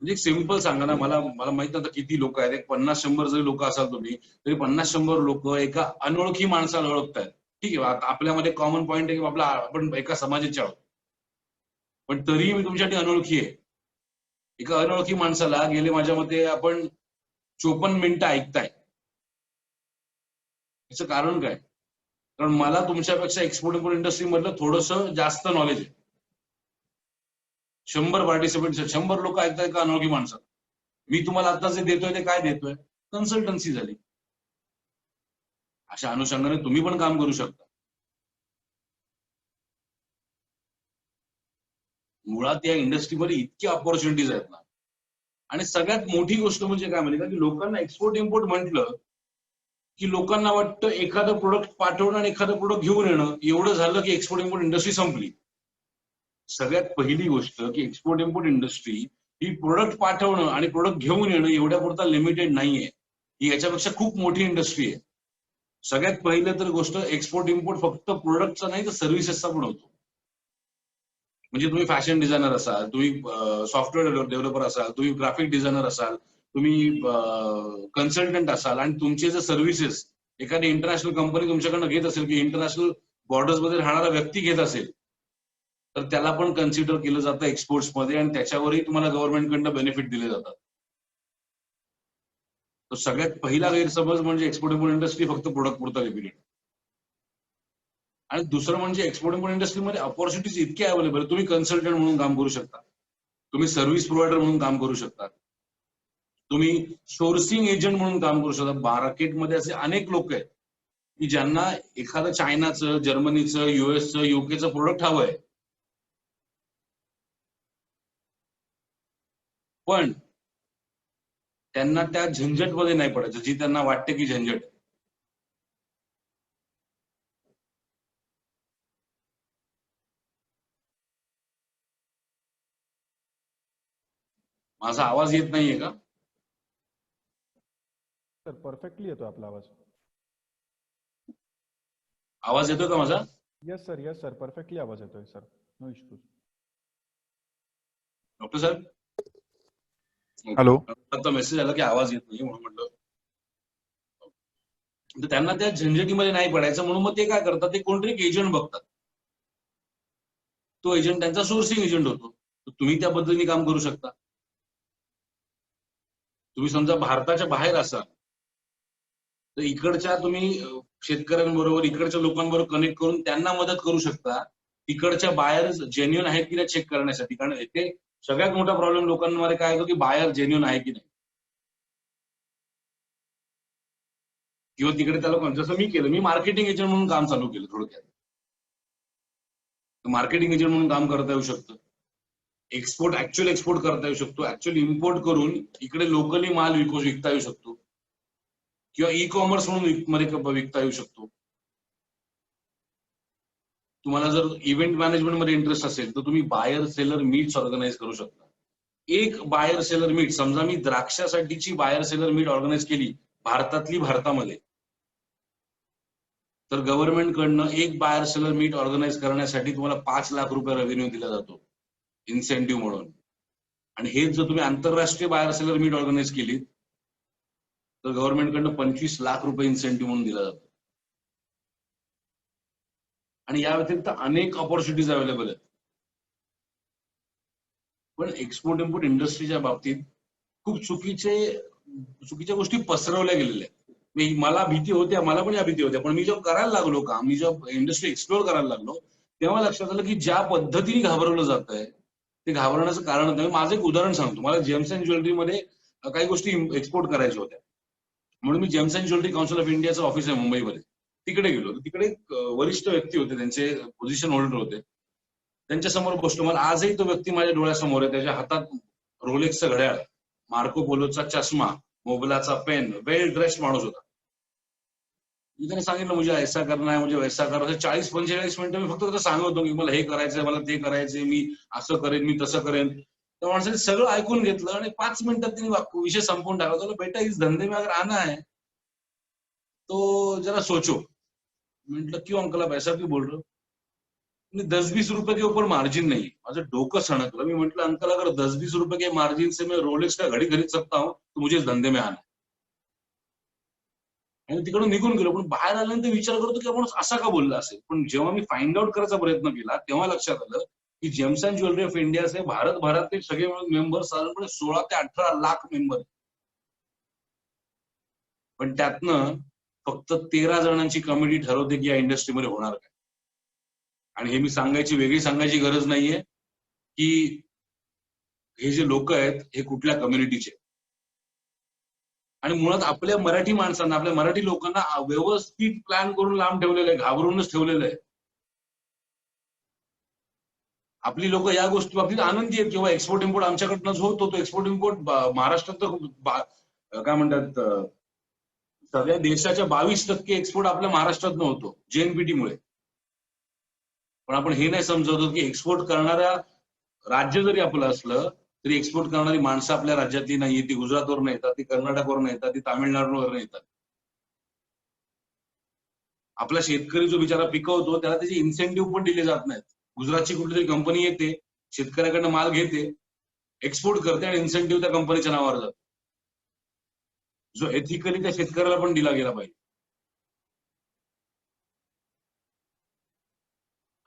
म्हणजे सिम्पल सांगा ना, मला माहित नव्हतं किती लोक आहेत. एक 50-100 जरी लोक असाल तुम्ही तरी 50-100 लोक एका अनोळखी माणसाला ओळखतायत. ठीक आहे, आपल्यामध्ये कॉमन पॉईंट आहे की आपण एका समाजाचे आहोत, पण तरीही मी तुमच्यासाठी अनोळखी आहे. एका अनोळखी माणसाला गेले माझ्या मते आपण 54 मिनिटं ऐकताय. याचं कारण काय? कारण मला तुमच्यापेक्षा एक्सपोर्ट इम्पोर्ट इंडस्ट्री मधलं थोडंसं जास्त नॉलेज आहे. 100 पार्टिसिपेंट, 100 लोक ऐकताय का अनोळखी माणसं. मी तुम्हाला आता जे देतोय ते काय देतोय? कन्सल्टन्सी झाली. अशा अनुषंगाने तुम्ही पण काम करू शकता. मुळात या इंडस्ट्रीमध्ये इतकी ऑपॉर्च्युनिटीज आहेत ना. आणि सगळ्यात मोठी गोष्ट म्हणजे काय माहिती का, की लोकांना एक्सपोर्ट इम्पोर्ट म्हटलं की लोकांना वाटतं एखादं प्रोडक्ट पाठवणं आणि एखादं प्रोडक्ट घेऊन येणं एवढं झालं की एक्सपोर्ट इम्पोर्ट इंडस्ट्री संपली. सगळ्यात पहिली गोष्ट की एक्सपोर्ट इम्पोर्ट इंडस्ट्री ही प्रोडक्ट पाठवणं आणि प्रोडक्ट घेऊन येणं एवढ्या पुरता लिमिटेड नाहीये. ही याच्यापेक्षा खूप मोठी इंडस्ट्री आहे. सगळ्यात पहिलं तर गोष्ट एक्सपोर्ट इम्पोर्ट फक्त प्रोडक्टचा नाही तर सर्व्हिसेसचा पण होतो. म्हणजे तुम्ही फॅशन डिझायनर असाल, तुम्ही सॉफ्टवेअर डेव्हलपर असाल, तुम्ही ग्राफिक डिझायनर असाल, तुम्ही कन्सल्टंट असाल आणि तुमचे जर सर्व्हिसेस एखादी इंटरनॅशनल कंपनी तुमच्याकडनं घेत असेल की इंटरनॅशनल बॉर्डर्स मध्ये राहणारा व्यक्ती घेत असेल तर त्याला पण कन्सिडर केलं जातं एक्सपोर्ट्स मध्ये आणि त्याच्यावरही तुम्हाला गव्हर्नमेंटकडनं बेनिफिट दिले जातात. तर सगळ्यात पहिला गैरसमज म्हणजे एक्सपोर्ट इम्पोर्ट इंडस्ट्री फक्त प्रोडक्ट पुरता लिमिटेड. आणि दुसरं म्हणजे एक्सपोर्ट इम्पोर्ट इंडस्ट्रीमध्ये ऑपॉर्च्युनिटीज इतके अवेलेबल, तुम्ही कन्सल्टंट म्हणून काम करू शकता, तुम्ही सर्व्हिस प्रोव्हायडर म्हणून काम करू शकता, तुम्ही सोर्सिंग एजंट म्हणून काम करू शकता. मार्केटमध्ये असे अनेक लोक आहेत की ज्यांना एखादं चायनाचं, जर्मनीचं, युएसचं, युकेचं प्रोडक्ट हवंय, पण त्यांना त्या झंझटमध्ये नाही पडायचं जी त्यांना वाटते की झंझट. माझा आवाज येत नाहीये का? सर परफेक्टली येतो आपला आवाज. आवाज येतोय का माझा? यस सर परफेक्टली आवाज येतोय सर, नो इश्यूज. डॉक्टर साहेब, हॅलो. आता मेसेज आला की आवाज येत नाही म्हणून म्हटलं. तर त्यांना त्या झंझटीमध्ये नाही पडायचं म्हणून मग ते काय करतात, ते कोणतरी एक एजंट बघतात, तो एजंट त्यांचा सोर्सिंग एजंट होतो. तर तुम्ही त्या पद्धतीने काम करू शकता. तुम्ही समजा भारताच्या बाहेर असाल तर इकडच्या तुम्ही शेतकऱ्यांबरोबर इकडच्या लोकांबरोबर कनेक्ट करून त्यांना मदत करू शकता, तिकडच्या बायर जेन्युन आहेत की नाही चेक करण्यासाठी. कारण इथे सगळ्यात मोठा प्रॉब्लेम लोकांमध्ये काय येतो की बायर जेन्युन आहे की नाही, किंवा तिकडे त्या लोकांना, जसं मी केलं, मी मार्केटिंग एजंट म्हणून काम चालू केलं थोडक्यात. मार्केटिंग एजंट म्हणून काम करता येऊ शकतं, ऍक्च्युअल एक्सपोर्ट करता येऊ शकतो, ऍक्च्युअल इम्पोर्ट करून इकडे लोकली माल विकता येऊ शकतो, किंवा ई कॉमर्स म्हणून विकता येऊ शकतो. तुम्हाला जर इव्हेंट मॅनेजमेंट मध्ये इंटरेस्ट असेल तर तुम्ही बायर सेलर मीट्स ऑर्गनाईज करू शकता. एक बायर सेलर मीट, समजा मी द्राक्षासाठीची बायर सेलर मीट ऑर्गनाईज केली भारतामध्ये, तर गव्हर्नमेंट कडनं एक बायर सेलर मीट ऑर्गनाईज करण्यासाठी तुम्हाला 5 लाख रुपये रेव्हेन्यू दिला जातो इन्सेंटिव्ह म्हणून. आणि हेच जर तुम्ही आंतरराष्ट्रीय बायर सेलर मीट ऑर्गनाईज केली तर गव्हर्नमेंट कडनं 25 लाख रुपये इन्सेंटिव्ह म्हणून दिला जातो. आणि या व्यतिरिक्त अनेक ऑपॉर्च्युनिटीज अवेलेबल आहेत. पण एक्सपोर्ट इम्पोर्ट इंडस्ट्रीच्या बाबतीत खूप चुकीच्या गोष्टी पसरवल्या गेलेल्या आहेत. मला भीती होत्या, मला पण या भीती होत्या, पण मी जेव्हा करायला लागलो काम, मी जेव्हा इंडस्ट्री एक्सप्लोर करायला लागलो तेव्हा लक्षात आलं की ज्या पद्धतीने घाबरवलं जात आहे ते घाबरण्याचं कारण नाही. माझं एक उदाहरण सांगतो. मला जेम्स अँड ज्वेलरीमध्ये काही गोष्टी एक्सपोर्ट करायच्या होत्या, म्हणून मी gems and jewellery council of इंडियाचं ऑफिस आहे मुंबईमध्ये, तिकडे गेलो. तिकडे एक वरिष्ठ व्यक्ती होते, त्यांचे पोझिशन होल्डर होते. त्यांच्या समोर बसलो. मला आजही तो व्यक्ती माझ्या डोळ्यासमोर आहे. त्याच्या हातात रोलेक्सचं घड्याळ, मार्को पोलोचा चष्मा, मोबलाचा पेन, वेल ड्रेस्ड माणूस होता. मी त्याने सांगितलं मुझे ऐसा करना है, मुझे वैसा करना है. 40-45 मिनिटं मी फक्त त्याला सांगतो की मला हे करायचंय, मला ते करायचंय, मी असं करेन, मी तसं करेन. त्या माणसाने सगळं ऐकून घेतलं आणि 5 मिनिटात त्यांनी विषय संपवून टाकला. बेटा इस धंदे में अगर आना है तो जरा सोचो. म्हटलं क्यों अंकल आप ऐसा क्यों बोल रहे हो? 10-20 रुपए के ऊपर मार्जिन नहीं. माझं डोकं सणकलं. मी म्हटलं अंकल अगर 10-20 रुपए के मार्जिन से मैं रोलेक्स का घड़ी खरीद सकता हूँ तो मुझे इस धंदे में आना है. आणि तिकडून निघून गेलो. पण बाहेर आल्यानंतर विचार करतो की आपण असा का बोलला असेल. पण जेव्हा मी फाइंड आउट करायचा प्रयत्न केला तेव्हा लक्षात आलं की जेम्स अँड ज्वेलरी ऑफ इंडियाचे भारतभरातील सगळे मेंबर साधारणपणे 16 ते 18 लाख मेंबर, पण त्यातनं फक्त 13 जणांची कमिटी ठरवते की या इंडस्ट्रीमध्ये होणार काय. आणि हे मी सांगायची गरज नाहीये की हे जे लोक आहेत हे कुठल्या कम्युनिटीचे. आणि मुळात आपल्या मराठी माणसांना, आपल्या मराठी लोकांना व्यवस्थित प्लॅन करून लांब ठेवलेलं आहे, घाबरूनच ठेवलेलं आहे. आपली लोक या गोष्टी बाबतीत आनंदी आहेत किंवा एक्सपोर्ट इम्पोर्ट आमच्याकडनंच होतो. तो एक्सपोर्ट इम्पोर्ट महाराष्ट्रात तर काय म्हणतात, सगळ्या देशाच्या 22% एक्सपोर्ट आपल्या महाराष्ट्रात होतो JNPT मुळे. पण आपण हे नाही समजवतो की एक्सपोर्ट करणाऱ्या राज्य जरी आपलं असलं तरी एक्सपोर्ट करणारी माणसं आपल्या राज्यातली नाहीये. ती गुजरातवरून येतात, ती कर्नाटकवरून येतात, ती तामिळनाडूवरून येतात. आपला शेतकरी जो बिचारा पिकवतो त्याला त्याचे इन्सेंटिव्ह पण दिले जात नाहीत. गुजरातची कुठलीतरी कंपनी येते, शेतकऱ्याकडनं माल घेते, एक्सपोर्ट करते आणि इन्सेंटिव्ह त्या कंपनीच्या नावावर जातो, जो एथिकली त्या शेतकऱ्याला पण दिला गेला पाहिजे.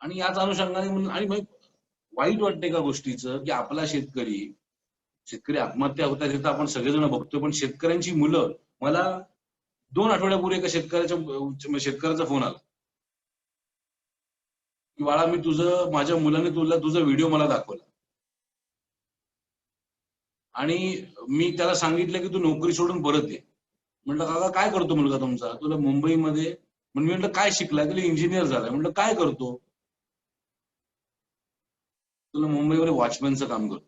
आणि याच अनुषंगाने आणि मग वाईट वाटते का गोष्टीचं की आपला शेतकरी आत्महत्या होतात हे तर आपण सगळेजण बघतोय, पण शेतकऱ्यांची मुलं, मला 2 आठवड्यापूर्वी एका शेतकऱ्याचा फोन आला की बाळा माझ्या मुलाने तुझा व्हिडिओ मला दाखवला आणि मी त्याला सांगितलं की तू नोकरी सोडून परत ये. म्हटलं काका काय करतो मुलगा तुमचा? तुला मुंबईमध्ये, मी म्हटलं काय शिकलाय? तुला इंजिनियर झालाय. म्हटलं काय करतो? तुला मुंबईमध्ये वॉचमॅनचं काम करतो.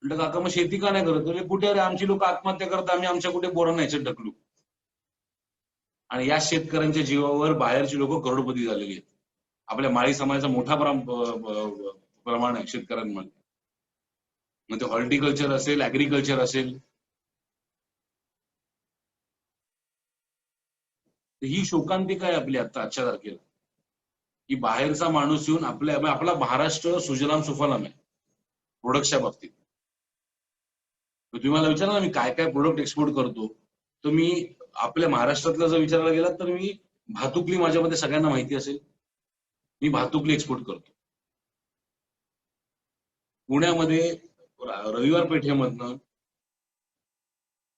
म्हटलं काका मग शेती का नाही करत? तुला कुठे? अरे आमची लोक आत्महत्या करतात, आम्ही आमच्या कुठे पोरांना ह्याच्यात ढकलू? आणि या शेतकऱ्यांच्या जीवावर बाहेरची लोक करोडपती झालेली आहेत. आपल्या माळी समाजाचा मोठा प्रमाण आहे शेतकऱ्यांमध्ये. मग ते हॉर्टिकल्चर असेल, ऍग्रिकल्चर असेल, ही शोकांतिका आहे आपली आजच्या तारखेला, की बाहेरचा माणूस येऊन आपला महाराष्ट्र सुजलाम सुफलाम आहे प्रोडक्टच्या बाबतीत. तुम्ही मला विचारला ना मी काय काय प्रोडक्ट एक्सपोर्ट करतो, तर मी आपल्या महाराष्ट्रातला जर विचारायला गेला तर मी भातुकली, माझ्यामध्ये सगळ्यांना माहिती असेल, मी भातुकली एक्सपोर्ट करतो. पुण्यामध्ये रविवार पेठेमधनं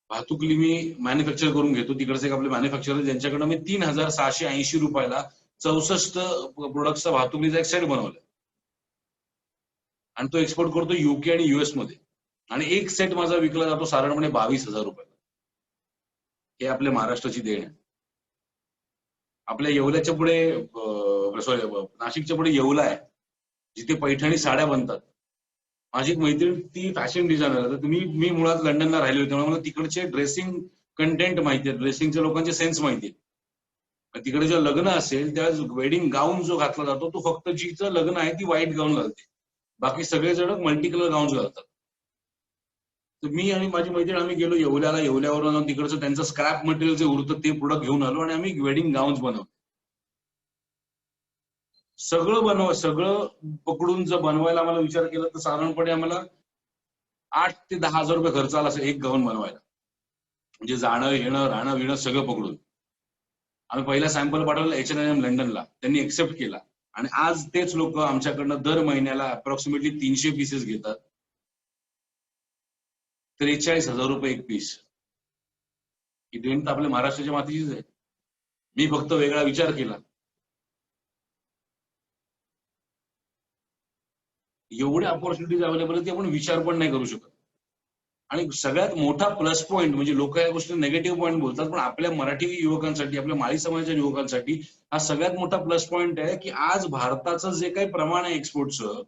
भातुकली मी मॅन्युफॅक्चर करून घेतो. तिकडचे एक आपले मॅन्युफॅक्चरर ज्यांच्याकडनं मी 3680 रुपयाला 64 प्रोडक्टचा भातुकलीचा एक सेट बनवलाय आणि तो एक्सपोर्ट करतो युके आणि युएस मध्ये. आणि एक सेट माझा विकला जातो साधारणपणे 22,000 रुपयाला. हे आपल्या महाराष्ट्राची देण आहे. आपल्या येवल्याच्या पुढे सॉरी नाशिकच्या पुढे येवला आहे, जिथे पैठणी साड्या बनतात. माझी एक मैत्रीण ती फॅशन डिझायनर आहे. मी मुळात लंडनला राहिले होते, त्यामुळे मला तिकडचे ड्रेसिंग कंटेंट माहिती आहे, ड्रेसिंगच्या लोकांचे सेन्स माहिती आहे. तिकडे जेव्हा लग्न असेल त्या वेडिंग गाऊन जो घातला जातो तो फक्त जिचं लग्न आहे ती व्हाईट गाऊन घालते, बाकी सगळेजण मल्टी कलर गाऊन घालतात. तर मी आणि माझी मैत्रीण आम्ही गेलो येवल्याला, येवल्यावरून तिकडचं त्यांचं स्क्रॅप मटेरियल जे उरतं ते प्रोडक्ट घेऊन आलो आणि आम्ही वेडिंग गाऊन्स बनवतो. सगळं पकडून जर बनवायला मला विचार केला तर साधारणपणे आम्हाला 8 ते 10,000 रुपये खर्च आला असेल एक गाऊन बनवायला, म्हणजे जाणं येणं राहणं विणं सगळं पकडून. आम्ही पहिला सॅम्पल पाठवला H&M लंडनला, त्यांनी एक्सेप्ट केला आणि आज तेच लोक आमच्याकडनं दर महिन्याला अप्रॉक्सिमेटली 300 पीसेस घेतात, 43,000 रुपये एक पीस. ही देण तर आपल्या महाराष्ट्राच्या मातीचीच आहे. मी फक्त वेगळा विचार केला. एवढे ऑपॉर्च्युनिटीज अवेलेबल आहेत की आपण विचार पण नाही करू शकत. आणि सगळ्यात मोठा प्लस पॉईंट म्हणजे लोक या गोष्टी निगेटिव्ह पॉईंट बोलतात, पण आपल्या मराठी युवकांसाठी, आपल्या माळी समाजाच्या युवकांसाठी हा सगळ्यात मोठा प्लस पॉईंट आहे की आज भारताचं जे काही प्रमाण आहे एक्सपोर्टचं,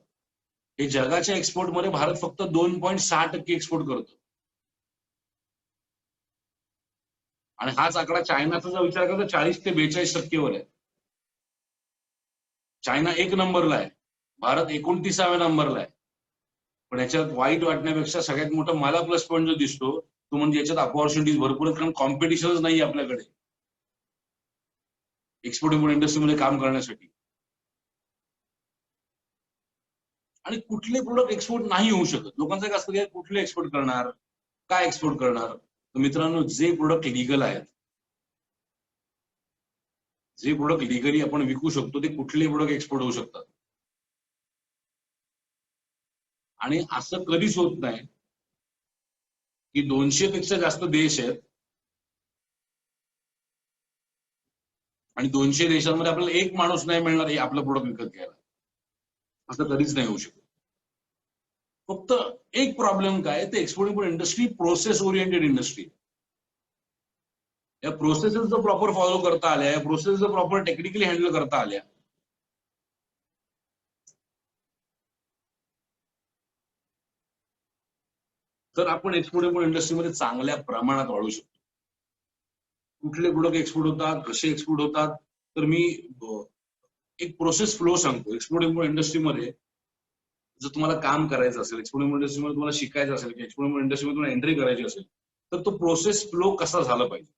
हे जगाच्या एक्सपोर्टमध्ये भारत फक्त 2.6% एक्सपोर्ट करतो. आणि हाच आकडा चायनाचा जर विचार करतो 40 ते 42% वर आहे. चायना 1 नंबरला आहे, भारत 29व्या नंबरला आहे. पण याच्यात वाईट वाटण्यापेक्षा सगळ्यात मोठा मला प्लस पॉईंट जो दिसतो तो म्हणजे याच्यात अपॉर्च्युनिटीज भरपूर आहेत, कारण कॉम्पिटिशनच नाही आपल्याकडे एक्सपोर्ट इम्पोर्ट इंडस्ट्रीमध्ये काम करण्यासाठी. आणि कुठले प्रोडक्ट एक्सपोर्ट नाही होऊ शकत. लोकांचं काय असतं की कुठले एक्सपोर्ट करणार, काय एक्सपोर्ट करणार? तर मित्रांनो, जे प्रोडक्ट लिगल आहेत, जे प्रोडक्ट लिगली आपण विकू शकतो ते कुठले प्रोडक्ट एक्सपोर्ट होऊ शकतात. आणि असं कधीच होत नाही की 200 पेक्षा जास्त देश आहेत आणि 200 देशांमध्ये आपल्याला एक माणूस नाही मिळणार हे आपलं प्रोडक्ट विकत घ्यायला. असं कधीच नाही होऊ शकत. फक्त एक प्रॉब्लेम काय, ते export import industry process oriented industry. या प्रोसेसेस जर प्रॉपर फॉलो करता आल्या, या प्रोसेस जर प्रॉपर टेक्निकली हँडल करता आल्या, तर आपण एक्सपोर्ट इम्पोर्ट इंडस्ट्रीमध्ये चांगल्या प्रमाणात वाढू शकतो. कुठले प्रोडक्ट एक्सपोर्ट होतात, कसे एक्सपोर्ट होतात, तर मी एक प्रोसेस फ्लो सांगतो. एक्सपोर्ट इम्पोर्ट इंडस्ट्रीमध्ये जर तुम्हाला काम करायचं असेल, एक्सपोर्ट इम्पोर्ट इंडस्ट्रीमध्ये तुम्हाला शिकायचं असेल, की एक्सपोर्ट इम्पोर्ट इंडस्ट्रीमध्ये तुम्हाला एंट्री करायची असेल, तर तो प्रोसेस फ्लो कसा झाला पाहिजे.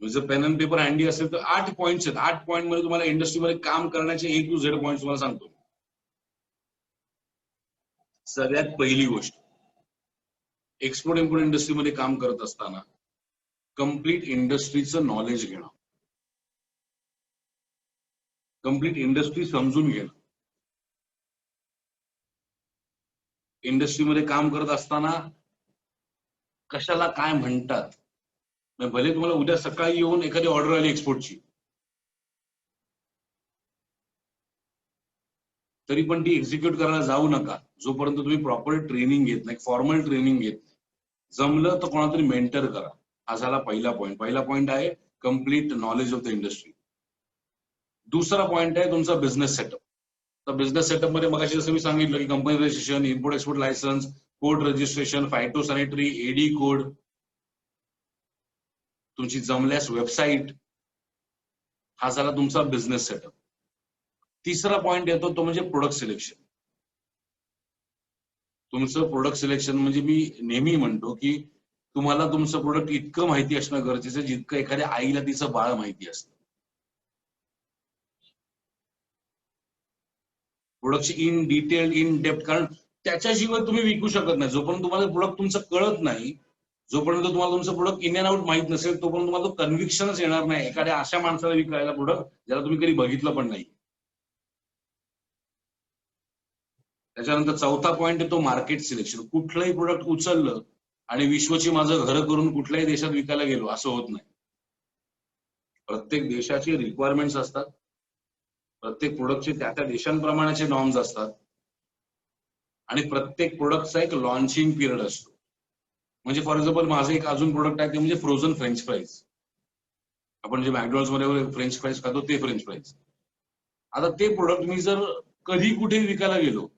जर पेन अँड पेपर हँडी असेल तर 8 पॉईंट्स आहेत. 8 पॉईंट मध्ये तुम्हाला इंडस्ट्रीमध्ये काम करण्याचे A to Z पॉईंट तुम्हाला सांगतो. सगळ्यात पहिली गोष्ट, एक्सपोर्ट इम्पोर्ट इंडस्ट्रीमध्ये काम करत असताना कम्प्लीट इंडस्ट्रीचं नॉलेज घेणं, कम्प्लीट इंडस्ट्री समजून घेणं. इंडस्ट्रीमध्ये काम करत असताना कशाला काय म्हणतात, भले तुम्हाला उद्या सकाळी येऊन एखादी ऑर्डर आली एक्सपोर्टची, तरी पण ती एक्झिक्यूट करायला जाऊ नका जोपर्यंत तुम्ही प्रॉपर ट्रेनिंग घेत नाही, फॉर्मल ट्रेनिंग घेत नाही. जमलं तर कोणातरी मेंटर करा. हा झाला पहिला पॉईंट. पहिला पॉईंट आहे complete knowledge of the industry. दुसरा पॉईंट आहे तुमचा बिझनेस सेटअप. तर बिझनेस सेटअप मध्ये मगाशी जसं मी सांगितलं की company registration, import export licence, code registration, phytosanitary, AD code, तुमची जमल्यास वेबसाईट. हा झाला तुमचा बिझनेस सेटअप. तिसरा पॉईंट येतो तो म्हणजे प्रोडक्ट सिलेक्शन. तुमचं प्रोडक्ट सिलेक्शन म्हणजे मी नेहमी म्हणतो की तुम्हाला तुमचं प्रोडक्ट इतकं माहिती असणं गरजेचं जितकं एखाद्या आईला तिचं बाळ माहिती असतं. प्रोडक्टची इन डिटेल, इन डेप्थ, कारण त्याच्याशिवाय तुम्ही विकू शकत नाही. जोपर्यंत तुम्हाला प्रोडक्ट तुमचं कळत नाही, जोपर्यंत तुम्हाला तुमचं प्रोडक्ट इन अँड आउट माहित नसेल, तोपर्यंत तुम्हाला तो कन्व्हिक्शनच येणार नाही एखाद्या अशा माणसाला विकायला प्रोडक्ट ज्याला तुम्ही कधी बघितलं पण नाही. त्याच्यानंतर चौथा पॉईंट येतो मार्केट सिलेक्शन. कुठलंही प्रोडक्ट उचललं आणि विश्वची माझं घर करून कुठल्याही देशात विकायला गेलो असं होत नाही. प्रत्येक देशाची रिक्वायरमेंट्स असतात, प्रत्येक प्रोडक्टचे त्या त्या देशांप्रमाणेचे नॉर्म्स असतात, आणि प्रत्येक प्रोडक्टचा एक लॉन्चिंग पिरियड असतो. म्हणजे फॉर एक्झाम्पल माझं एक अजून प्रोडक्ट आहे ते म्हणजे फ्रोझन फ्रेंच फ्राईज. आपण जे मॅकडॉनल्ड्स मध्ये फ्रेंच फ्राईज खातो ते फ्रेंच फ्राईज. आता ते प्रोडक्ट मी जर कधी कुठे विकायला गेलो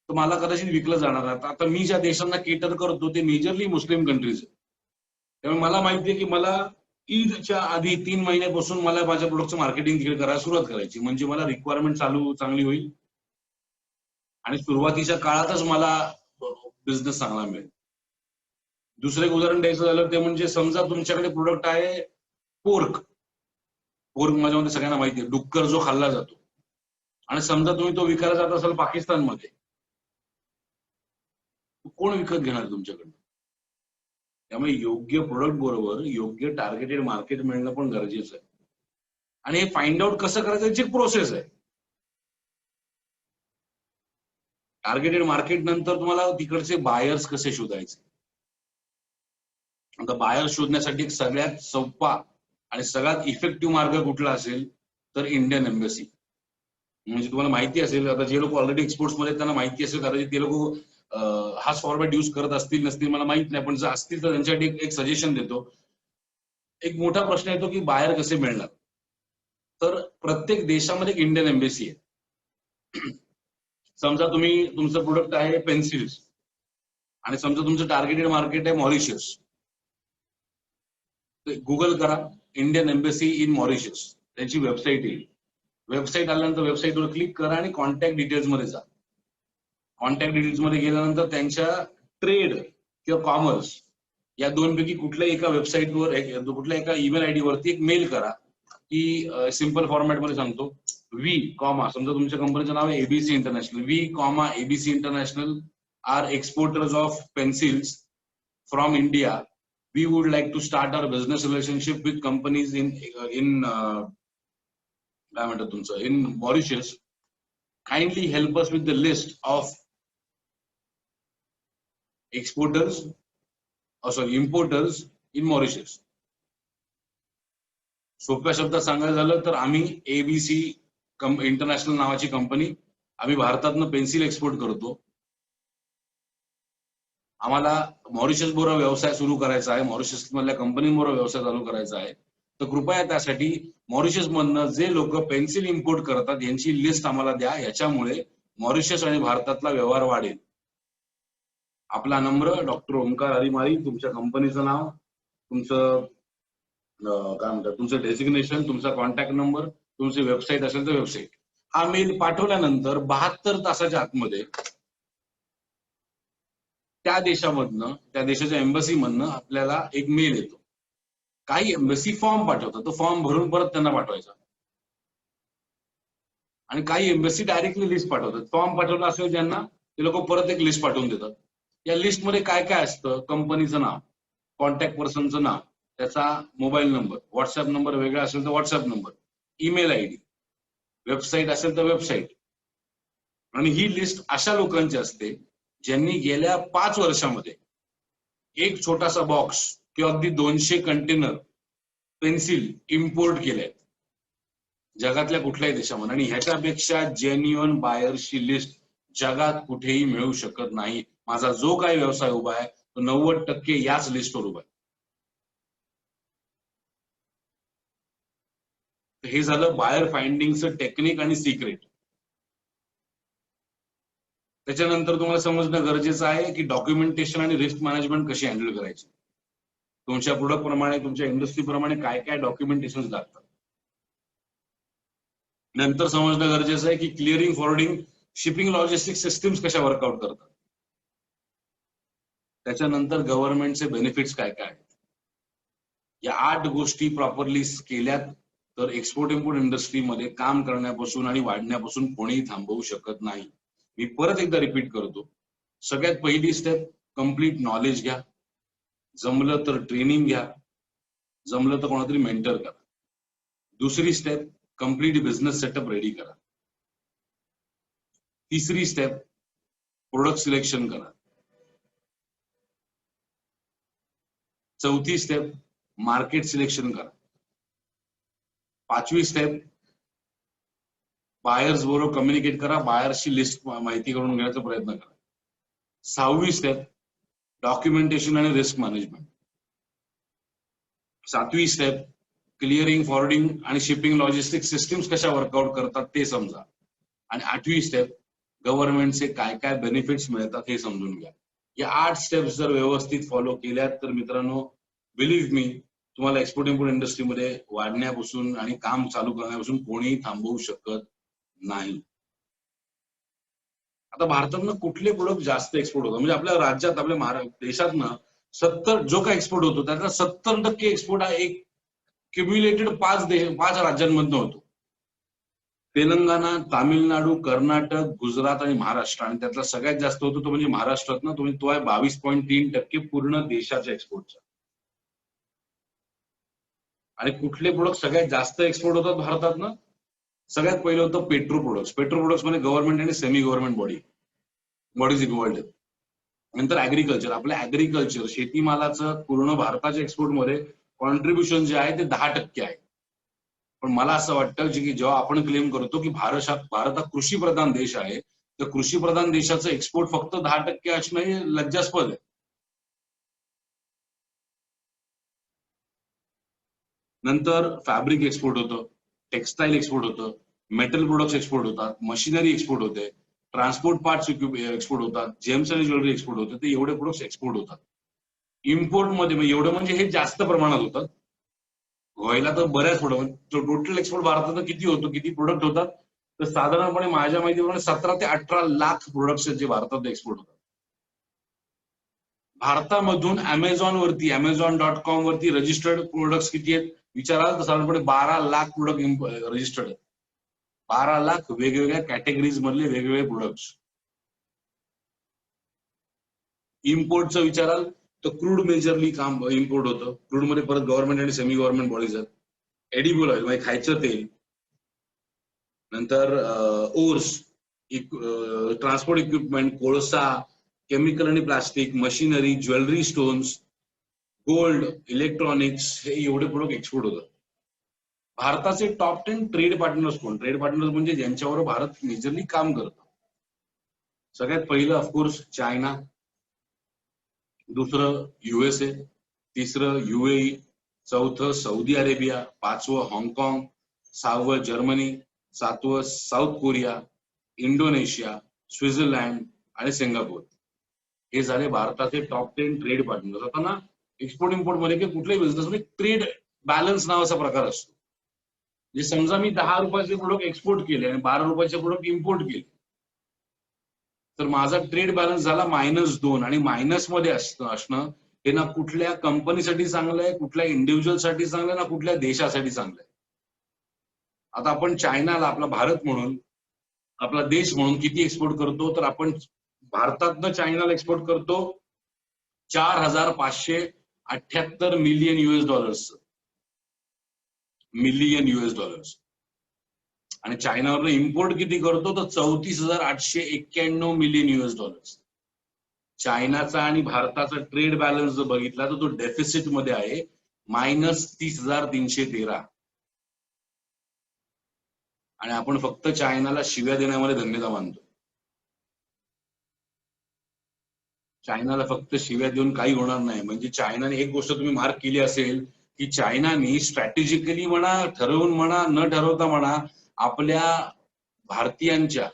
तर मला कदाचित विकलं जाणार आहे. आता मी ज्या देशांना केटर करतो ते मेजरली मुस्लिम कंट्रीज आहे. त्यामुळे मला माहिती आहे की मला ईदच्या आधी 3 महिन्यापासून मला माझ्या प्रोडक्टचं मार्केटिंग तिकडे करायला सुरुवात करायची, म्हणजे मला रिक्वायरमेंट चांगली होईल आणि सुरुवातीच्या काळातच मला बिझनेस चांगला मिळेल. दुसरं एक उदाहरण द्यायचं झालं ते म्हणजे समजा तुमच्याकडे प्रोडक्ट आहे पोर्क. पोर्क माझ्या मध्ये सगळ्यांना माहिती आहे, डुक्कर जो खाल्ला जातो, आणि समजा तुम्ही तो विकायला जात असाल पाकिस्तानमध्ये, कोण विकत घेणार तुमच्याकडनं? त्यामुळे योग्य प्रोडक्ट बरोबर योग्य टार्गेटेड मार्केट मिळणं पण गरजेचं आहे. आणि हे फाइंड आउट कसं करायचं याची एक प्रोसेस आहे. टार्गेटेड मार्केट नंतर तुम्हाला तिकडचे बायर्स कसे शोधायचे. आता बायर्स शोधण्यासाठी एक सगळ्यात सोपा आणि सगळ्यात इफेक्टिव्ह मार्ग कुठला असेल तर इंडियन एम्बसी. म्हणजे तुम्हाला माहिती असेल, आता जे लोक ऑलरेडी एक्सपोर्ट्स मध्ये त्यांना माहिती असेल कदाचित ते लोक हाच फॉर्मॅट यूज करत असतील नसतील मला माहित नाही, पण जर असतील तर त्यांच्यासाठी एक सजेशन देतो. एक मोठा प्रश्न येतो की बायर कसे मिळणार. तर प्रत्येक देशामध्ये एक इंडियन एम्बसी आहे. समजा तुम्ही तुमचं प्रोडक्ट आहे पेन्सिल्स आणि समजा तुमचं टार्गेटेड मार्केट आहे मॉरिशस, गुगल करा इंडियन एम्बसी इन मॉरिशस, त्याची वेबसाईट येईल. वेबसाईट आल्यानंतर वेबसाईटवर क्लिक करा आणि कॉन्टॅक्ट डिटेल्स मध्ये जा. कॉन्टॅक्ट डिटेल्स मध्ये गेल्यानंतर त्यांच्या ट्रेड किंवा कॉमर्स या दोनपैकी कुठल्याही एका वेबसाईटवर कुठल्या एका ईमेल आयडी वरती एक मेल करा की सिंपल फॉर्मॅट मध्ये सांगतो, वी कॉमा, समजा तुमच्या कंपनीचं नाव आहे ABC international, we comma ABC international are exporters of pencils from India. We would like to start our business relationship with companies in काय म्हणतात तुमचं in Mauritius. Kindly help us with the list of importers in Mauritius. सोप्या शब्दात सांगायचं झालं तर आम्ही ABC international नावाची कंपनी, आम्ही भारतातनं पेन्सिल एक्सपोर्ट करतो. आम्हाला मॉरिशस बरोबर व्यवसाय सुरू करायचा आहे, मॉरिशस मधल्या कंपनीबरोबर व्यवसाय चालू करायचा आहे. तर कृपया त्यासाठी मॉरिशस मधनं जे लोक पेन्सिल इम्पोर्ट करतात यांची लिस्ट आम्हाला द्या. याच्यामुळे मॉरिशस आणि भारतातला व्यवहार वाढेल. आपला नंबर डॉक्टर ओमकार हरिमाळी, तुमच्या कंपनीचं नाव, तुमचं काय म्हणतात तुमचं डेसिग्नेशन, तुमचा कॉन्टॅक्ट नंबर, तुमची वेबसाईट असेल तर वेबसाईट. हा मेल पाठवल्यानंतर 72 तासाच्या आतमध्ये त्या देशामधनं, त्या देशाच्या एम्बसी मधनं आपल्याला एक मेल येतो. काही एम्बसी फॉर्म पाठवतात, तो फॉर्म भरून परत त्यांना पाठवायचा. आणि काही एम्बसी डायरेक्टली लिस्ट पाठवतात. फॉर्म पाठवला असेल ज्यांना, ते लोक परत एक लिस्ट पाठवून देतात. या लिस्टमध्ये काय काय असतं? कंपनीचं नाव, कॉन्टॅक्ट पर्सनचं नाव, त्याचा मोबाईल नंबर, व्हॉट्सअप नंबर वेगळा असेल तर WhatsApp number, email ID, website असेल तर वेबसाईट. आणि ही लिस्ट अशा लोकांची असते ज्यांनी गेल्या 5 वर्षामध्ये एक छोटासा बॉक्स किंवा अगदी 200 कंटेनर पेन्सिल इम्पोर्ट केले जगातल्या कुठल्याही देशामध्ये. आणि ह्याच्यापेक्षा जेन्युअन बायर्सची लिस्ट जगात कुठेही मिळू शकत नाही. माझा जो काही व्यवसाय उभा आहे तो 90% याच लिस्टवर उभा आहे. हे झालं बायर फाइंडिंगचं टेक्निक आणि सिक्रेट. त्याच्यानंतर तुम्हाला समजणं गरजेचं आहे की डॉक्युमेंटेशन आणि रिस्क मॅनेजमेंट कशी हँडल करायची. तुमच्या प्रोडक्ट प्रमाणे, तुमच्या इंडस्ट्री प्रमाणे काय काय डॉक्युमेंटेशन लागतात. नंतर समजणं गरजेचं आहे की clearing, forwarding, shipping, logistic systems कशा वर्कआउट करतात. त्याच्यानंतर गव्हर्नमेंटचे बेनिफिट्स काय काय आहेत. या 8 गोष्टी प्रॉपरली केल्यात तर एक्सपोर्ट इम्पोर्ट इंडस्ट्रीमध्ये काम करण्यापासून आणि वाढण्यापासून कोणीही थांबवू शकत नाही. मी परत एकदा रिपीट करतो. सगळ्यात पहिली स्टेप, कम्प्लीट नॉलेज घ्या. जमलं तर ट्रेनिंग घ्या, जमलं तर कोणातरी मेंटर करा. दुसरी step, complete business setup ready करा. तिसरी स्टेप, प्रोडक्ट सिलेक्शन करा. चौथी स्टेप, मार्केट सिलेक्शन करा. 5वी स्टेप, बायर्स बरोबर कम्युनिकेट करा, बायर्सची लिस्ट माहिती करून घेण्याचा प्रयत्न करा. 6वी स्टेप, डॉक्युमेंटेशन आणि रिस्क मॅनेजमेंट. 7वी स्टेप, क्लिअरिंग, फॉरवर्डिंग आणि शिपिंग लॉजिस्टिक सिस्टीम्स कशा वर्कआउट करतात ते समजा. आणि 8वी स्टेप, गव्हर्नमेंटचे काय काय बेनिफिट्स मिळतात हे समजून घ्या. या 8 स्टेप्स जर व्यवस्थित फॉलो केल्यात तर मित्रांनो, बिलीव्ह मी, तुम्हाला एक्सपोर्ट इम्पोर्ट इंडस्ट्रीमध्ये वाढण्यापासून आणि काम चालू करण्यापासून कोणीही थांबवू शकत नाही. आता भारतातनं कुठले प्रोडक्ट जास्त एक्सपोर्ट होतात? म्हणजे आपल्या राज्यात, आपल्या देशातनं 70 जो काही एक्सपोर्ट होतो त्याचा 70% एक्सपोर्ट हा एक क्युम्युलेटेड 5 राज्यांमधनं होतो. तेलंगणा, तामिळनाडू, कर्नाटक, गुजरात आणि महाराष्ट्र. आणि त्यातला सगळ्यात जास्त होतो तो म्हणजे महाराष्ट्रातनं, तो आहे 22.3% पूर्ण देशाच्या एक्सपोर्टचा. आणि कुठले प्रोडक्ट सगळ्यात जास्त एक्सपोर्ट होतात भारतातनं? सगळ्यात पहिलं होतं पेट्रो प्रोडक्ट्स. पेट्रो प्रोडक्ट्स मध्ये गव्हर्नमेंट आणि सेमी गव्हर्नमेंट बॉडीज इन्व्हॉल्ड आहेत. नंतर ऍग्रिकल्चर, आपलं ऍग्रिकल्चर, शेतीमालाचं पूर्ण भारताच्या एक्सपोर्टमध्ये कॉन्ट्रीब्युशन जे आहे ते 10% आहे. पण मला असं वाटतं की जेव्हा आपण क्लेम करतो की भारत हा कृषी प्रधान देश आहे, तर कृषी प्रधान देशाचं एक्सपोर्ट फक्त 10% असणं हे लज्जास्पद आहे. नंतर फॅब्रिक एक्सपोर्ट होतं, टेक्सटाईल एक्सपोर्ट होतं, मेटल प्रोडक्ट्स एक्सपोर्ट होतात, मशिनरी एक्सपोर्ट होते, ट्रान्सपोर्ट पार्ट्स एक्सपोर्ट होतात, जेम्स आणि ज्वेलरी एक्सपोर्ट होते. ते एवढे प्रोडक्ट्स एक्सपोर्ट होतात. इम्पोर्ट मध्ये एवढं म्हणजे हे जास्त प्रमाणात होतात. व्हायला तर बऱ्याच प्रोडक्ट, टोटल एक्सपोर्ट भारतात किती होतो, किती प्रोडक्ट होतात, तर साधारणपणे माझ्या माहितीप्रमाणे 17 ते 18 लाख प्रोडक्ट्स जे भारतात एक्सपोर्ट होतात. भारतामधून Amazon.com वरती रजिस्टर्ड प्रोडक्ट्स किती आहेत विचाराल तर साधारणपणे 12 लाख प्रोडक्ट रजिस्टर्ड आहेत. 12 लाख वेगवेगळ्या कॅटेगरीज मधले वेगवेगळे प्रोडक्ट्स. इम्पोर्टचं विचाराल तर क्रूड मेजरली काम इम्पोर्ट होतं. क्रूड मध्ये परत गव्हर्नमेंट आणि सेमी गव्हर्नमेंट बॉडीज आहेत. एडिबल ऑइल म्हणजे खायचं तेल, नंतर ओर्स, ट्रान्सपोर्ट इक्विपमेंट, कोळसा, केमिकल आणि plastic, machinery, jewellery, stones, gold, electronics, हे एवढे प्रोडक्ट एक्सपोर्ट होतात. भारताचे टॉप 10 ट्रेड पार्टनर्स कोण? ट्रेड पार्टनर्स म्हणजे ज्यांच्यावर भारत मेजरली काम करतो. सगळ्यात पहिलं ऑफकोर्स चायना, दुसरं USA, तिसरं UAE, चौथं सौदी अरेबिया, 5वं हाँगकाँग, 6वं Germany, 7वं south Korea, Indonesia, Switzerland आणि सिंगापूर. हे झाले भारताचे टॉप 10 ट्रेड पार्टनर्स. आता ना एक्सपोर्ट इम्पोर्ट मध्ये किंवा कुठल्याही बिझनेसमध्ये ट्रेड बॅलन्स नावाचा प्रकार असतो. म्हणजे समजा मी 10 रुपयाचे प्रोडक्ट एक्सपोर्ट केले आणि 12 रुपयाचे प्रोडक्ट इम्पोर्ट केले, तर माझा ट्रेड बॅलन्स झाला -2. आणि मायनस मध्ये असणं हे ना कुठल्या कंपनीसाठी चांगलं आहे, कुठल्या इंडिव्हिज्युअलसाठी चांगलं आहे, ना कुठल्या देशासाठी चांगलं आहे. आता आपण चायनाला आपला भारत म्हणून, आपला देश म्हणून किती एक्सपोर्ट करतो, तर आपण भारतातनं चायनाला एक्सपोर्ट करतो 4,578 million US dollars. Million US dollars. आणि चायनावरनं इम्पोर्ट किती करतो, तर 34,891 मिलियन US डॉलर्स. चायनाचा आणि भारताचा ट्रेड बॅलन्स जर बघितला तर तो डेफिसिट मध्ये आहे -30,313. आणि आपण फक्त चायनाला शिव्या देण्यामध्ये धन्यता मानतो. चायनाला फक्त शिव्या देऊन काही होणार नाही. म्हणजे चायनाने एक गोष्ट तुम्ही मार्क केली असेल की चायनाने स्ट्रॅटेजिकली म्हणा, ठरवून म्हणा, न ठरवता म्हणा, आपल्या भारतीयांच्या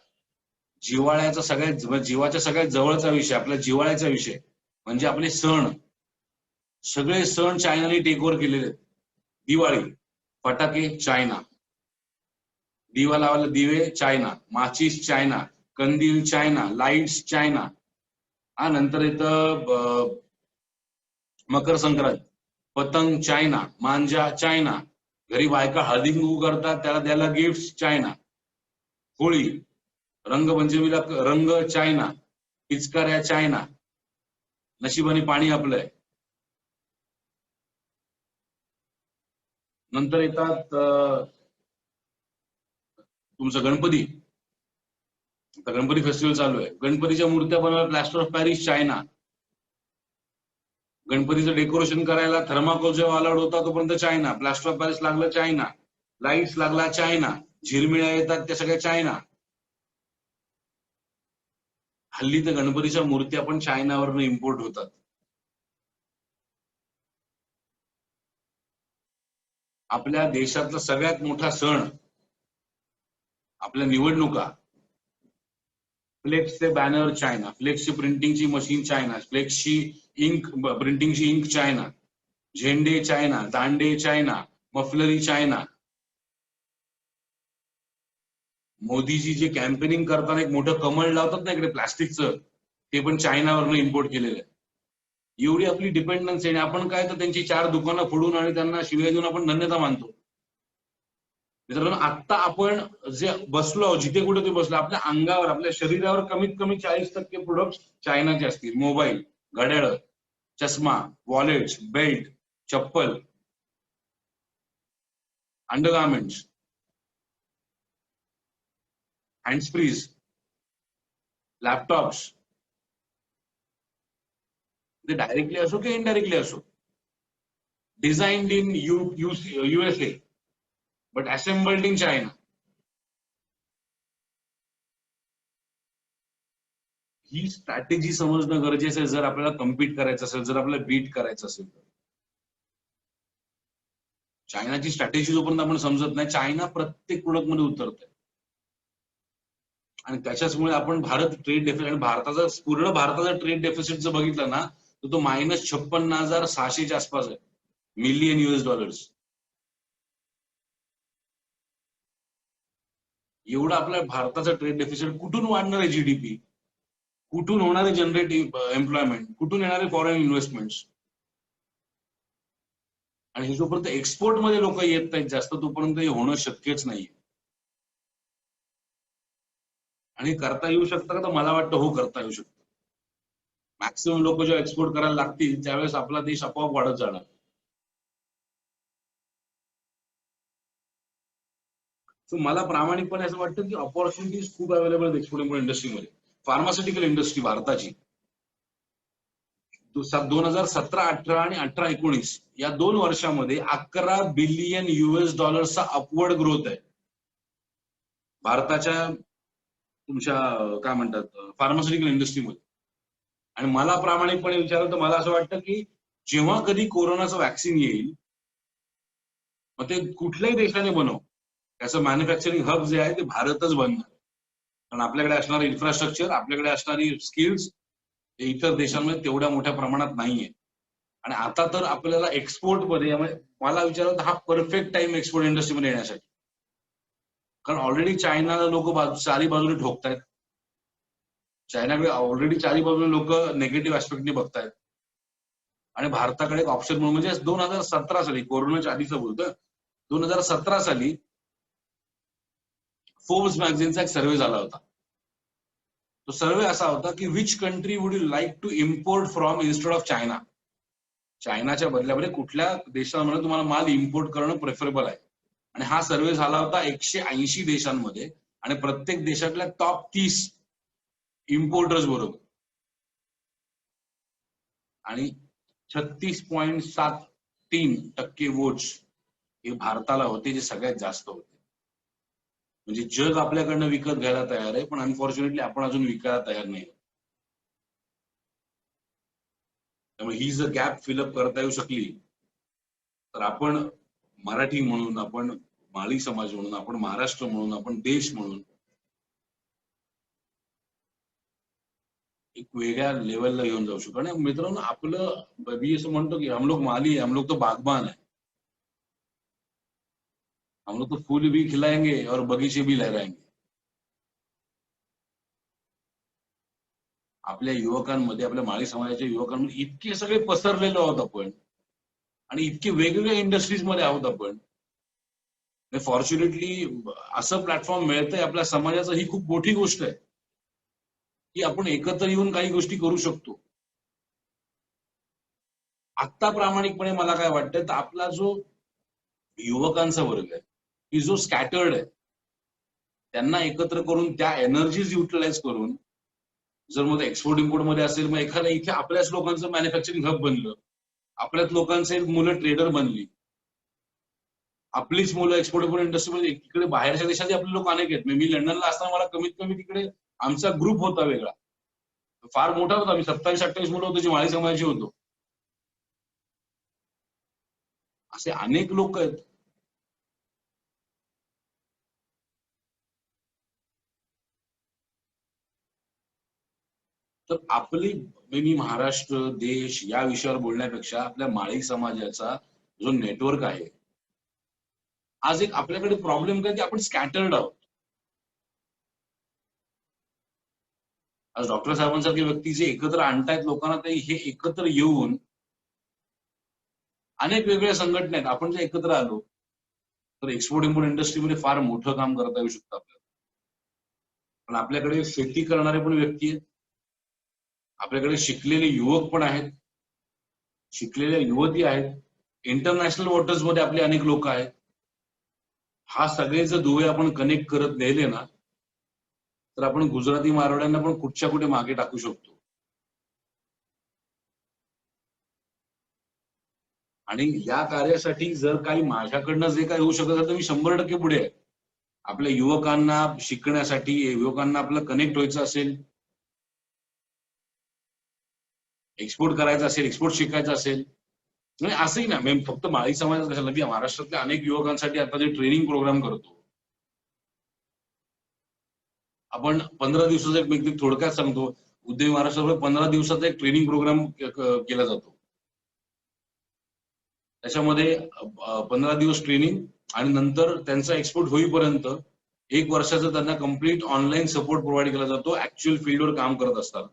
जिव्हाळ्याचा जीवाच्या सगळ्यात जवळचा विषय, आपल्या जिव्हाळ्याचा विषय म्हणजे आपले सण, सगळे सण चायनाने टेक ओव्हर केलेले आहेत. दिवाळी, फटाके चायना, दिवा लावायला दिवे चायना, माचीस चायना, कंदील चायना, लाईट्स चायना. नंतर येतं मकर संक्रांत, पतंग चायना, मांजा चायना, घरी बायका हळदी कुंकू करतात त्याला द्यायला गिफ्ट चायना, होळी, रंगपंचमीला रंग चायना, पिचकाऱ्या चायना, नशिबाने पाणी आपलंय. नंतर येतात तुमचं गणपती. आता गणपती फेस्टिवल चालू आहे, गणपतीच्या मूर्त्या बनवायला प्लॅस्टर ऑफ पॅरिस चायना, गणपतीचं डेकोरेशन करायला थर्माकोल जेव्हा अलाउड होता तोपर्यंत चायना, प्लॅस्टर ऑफ पॅरिस लागलं चायना, लाईट्स लागला चायना, झिरमिळ्या येतात त्या सगळ्या चायना. हल्ली तर गणपतीच्या मूर्त्या पण चायनावरनं इम्पोर्ट होतात. आपल्या देशातला सगळ्यात मोठा सण, आपल्या निवडणुका, फ्लेक्सचे बॅनर चायना, फ्लेक्सची प्रिंटिंगची मशीन चायना, फ्लेक्सची इंक प्रिंटिंगची इंक चायना, झेंडे चायना, दांडे चायना, मफलरी चायना. मोदीजी जे कॅम्पेनिंग करताना एक मोठं कमळ लावतात ना इकडे प्लास्टिकचं, ते पण चायनावरनं इम्पोर्ट केलेलं आहे. एवढी आपली डिपेंडन्स आहे. आपण काय तर त्यांची 4 दुकानं फोडून आणि त्यांना शिव्या देऊन आपण धन्यता मानतो. मित्रांनो, आता आपण जे बसलो आहोत, जिथे कुठे ते बसलो, आपल्या अंगावर, आपल्या शरीरावर कमीत कमी 40% प्रोडक्ट चायनाचे असतील. मोबाईल, घड्याळ, चष्मा, वॉलेट, बेल्ट, चप्पल, अंडरगार्मेंट्स, हँड्सफ्रीज, लॅपटॉप्स, ते डायरेक्टली असो की इनडायरेक्टली असो, designed in USA but assembled in China. ही स्ट्रॅटेजी समजणं गरजेचं आहे जर आपल्याला कम्पीट करायचं असेल, जर आपल्याला बीट करायचं असेल तर. चायनाची स्ट्रॅटेजी जोपर्यंत आपण समजत नाही, चायना प्रत्येक प्रोडक्ट मध्ये उतरत आहे. आणि त्याच्याचमुळे आपण भारत ट्रेड डेफिसिट, भारताचा पूर्ण भारताचा ट्रेड डेफिसिट जर बघितलं ना तर तो -56,600 आसपास आहे मिलियन US डॉलर्स. एवढा आपल्या भारताचा ट्रेड डेफिसिट कुठून वाढणार आहे? GDP कुठून होणार आहे? जनरेटिव्ह एम्प्लॉयमेंट कुठून येणार आहे? Foreign investments. आणि हे जोपर्यंत एक्सपोर्ट मध्ये लोक येत नाहीत जास्त, तोपर्यंत हे होणं शक्यच नाहीये. आणि करता येऊ शकतं का? तर मला वाटतं हो, करता येऊ शकतं. मॅक्सिमम लोक जेव्हा एक्सपोर्ट करायला लागतील त्यावेळेस आपला देश आपोआप वाढत जाणार. सो मला प्रामाणिकपणे असं वाटतं की ऑपॉर्च्युनिटीज खूप अवेलेबल आहेत एक्सपोर्ट इंडस्ट्रीमध्ये. फार्मास्युटिकल इंडस्ट्री भारताची 2017, 18 आणि 18-19 या 2 वर्षामध्ये 11 बिलियन US डॉलर्सचा अपवर्ड ग्रोथ आहे भारताच्या तुमच्या काय म्हणतात फार्मास्युटिकल इंडस्ट्रीमध्ये. आणि मला प्रामाणिकपणे विचारलं तर मला असं वाटतं की जेव्हा कधी कोरोनाचं वॅक्सिन येईल, मग ते कुठल्याही देशाने बनव, त्याचं मॅन्युफॅक्चरिंग हब जे आहे ते भारतच बनणार. कारण आपल्याकडे असणारे इन्फ्रास्ट्रक्चर, आपल्याकडे असणारी स्किल्स इतर देशांमध्ये तेवढ्या मोठ्या प्रमाणात नाहीये. आणि आता तर आपल्याला एक्सपोर्ट मध्ये, मला विचारलं तर हा परफेक्ट टाइम एक्सपोर्ट इंडस्ट्रीमध्ये येण्यासाठी. कारण ऑलरेडी चायनाला लोक चारी बाजूने ठोकतायत. चायनाकडे ऑलरेडी चारी बाजूने लोक नेगेटिव्ह ऍस्पेक्टने बघतायत. आणि भारताकडे एक ऑप्शन म्हणून म्हणजे 2017 साली, कोरोनाच्या आधीचं बोलतोय, 2017 साली फोर्ब्स मॅगझिनचा एक सर्व्हे झाला होता. तो सर्व्हे असा होता की which country would you like to import from instead of China. चायनाच्या बदल्यामध्ये कुठल्या देशामध्ये तुम्हाला माल इम्पोर्ट करणं प्रेफरेबल आहे. आणि हा सर्व्हे झाला होता 180 देशांमध्ये आणि प्रत्येक देशातल्या टॉप 30 इम्पोर्टर्स बरोबर. आणि 36.73% वोट्स हे भारताला होते, जे सगळ्यात जास्त होते. म्हणजे जग आपल्याकडनं विकत घ्यायला तयार आहे, पण अनफॉर्च्युनेटली आपण अजून विकायला तयार नाही. त्यामुळे ही जर गॅप फिलअप करता येऊ शकली तर आपण मराठी म्हणून, आपण माळी समाज म्हणून, आपण महाराष्ट्र म्हणून, आपण देश म्हणून एक वेगळ्या लेवलला घेऊन जाऊ शकतो. आणि मित्रांनो, आपलं मी असं म्हणतो की हम लोग माली है, हम लोग तो बागबान है. हम लोग तो फूल भी खिलाएंगे और बगीचे भी लहराएंगे. आपल्या युवकांमध्ये, आपल्या माळी समाजाच्या युवकांमध्ये इतके सगळे पसरलेलो आहोत आपण, आणि इतके वेगवेगळ्या इंडस्ट्रीज मध्ये आहोत आपण. फॉर्च्युनेटली असं प्लॅटफॉर्म मिळतंय आपल्या समाजाचं, ही खूप मोठी गोष्ट आहे की आपण एकत्र येऊन काही गोष्टी करू शकतो. आत्ता प्रामाणिकपणे मला काय वाटतं, तर आपला जो युवकांचा वर्ग आहे की जो स्कॅटर्ड आहे, त्यांना एकत्र करून त्या एनर्जीज युटिलाइज करून, जर मग एक्सपोर्ट इम्पोर्ट मध्ये असेल, मग एखाद्या इथे आपल्याच लोकांचं मॅन्युफॅक्चरिंग हब बनलं, आपल्याच लोकांचे मुलं ट्रेडर बनली, आपलीच मुलं एक्सपोर्ट इम्पोर्ट इंडस्ट्रीमध्ये. तिकडे बाहेरच्या देशातले आपले लोक अनेक आहेत. मी लंडनला असताना मला कमीत कमी तिकडे आमचा ग्रुप होता वेगळा, फार मोठा होता. आम्ही 27-28 मुलं होतो, जे माळी समाजाची होतो. असे अनेक लोक आहेत. तर आपली, मी महाराष्ट्र देश या विषयावर बोलण्यापेक्षा आपल्या माळी समाजाचा जो नेटवर्क आहे, आज एक आपल्याकडे प्रॉब्लेम काय की आपण स्कॅटर्ड आहोत. आज डॉक्टर साहेबांसारखे व्यक्ती जे एकत्र आणतायत लोकांना, ते हे एकत्र येऊन अनेक वेगवेगळ्या संघटना आहेत, आपण जे एकत्र आलो तर एक्सपोर्ट इम्पोर्ट इंडस्ट्रीमध्ये फार मोठं काम करता येऊ शकतं आपल्याला. पण आपल्याकडे शेती करणारे पण व्यक्ती आहेत, आपल्याकडे शिकलेले युवक पण आहेत, शिकलेल्या युवती आहेत, इंटरनॅशनल वॉटर्स मध्ये आपले अनेक लोक आहेत. हा सगळे जर दुवे आपण कनेक्ट करत नेले ना, तर आपण गुजराती मारवाड्यांना पण कुठच्या कुठे मागे टाकू शकतो. आणि या कार्यासाठी जर काही माझ्याकडनं जे काही होऊ शकत, तर मी 100% पुढे आहे. आपल्या युवकांना शिकण्यासाठी, युवकांना आपलं कनेक्ट व्हायचं असेल, एक्सपोर्ट करायचं असेल, एक्सपोर्ट शिकायचं असेल, म्हणजे असंही ना, मी फक्त माळी समाज कशाला, मी महाराष्ट्रातल्या अनेक युवकांसाठी आता जे ट्रेनिंग प्रोग्राम करतो, आपण 15 दिवसाचा एक, मी थोडक्यात सांगतो, उद्योग महाराष्ट्रावर 15 दिवसाचा एक ट्रेनिंग प्रोग्राम केला जातो. त्याच्यामध्ये 15 दिवस ट्रेनिंग आणि नंतर त्यांचा एक्सपोर्ट होईपर्यंत 1 वर्षाचा त्यांना कम्प्लीट ऑनलाईन सपोर्ट प्रोव्हाइड केला जातो, ऍक्च्युअल फील्डवर काम करत असतात.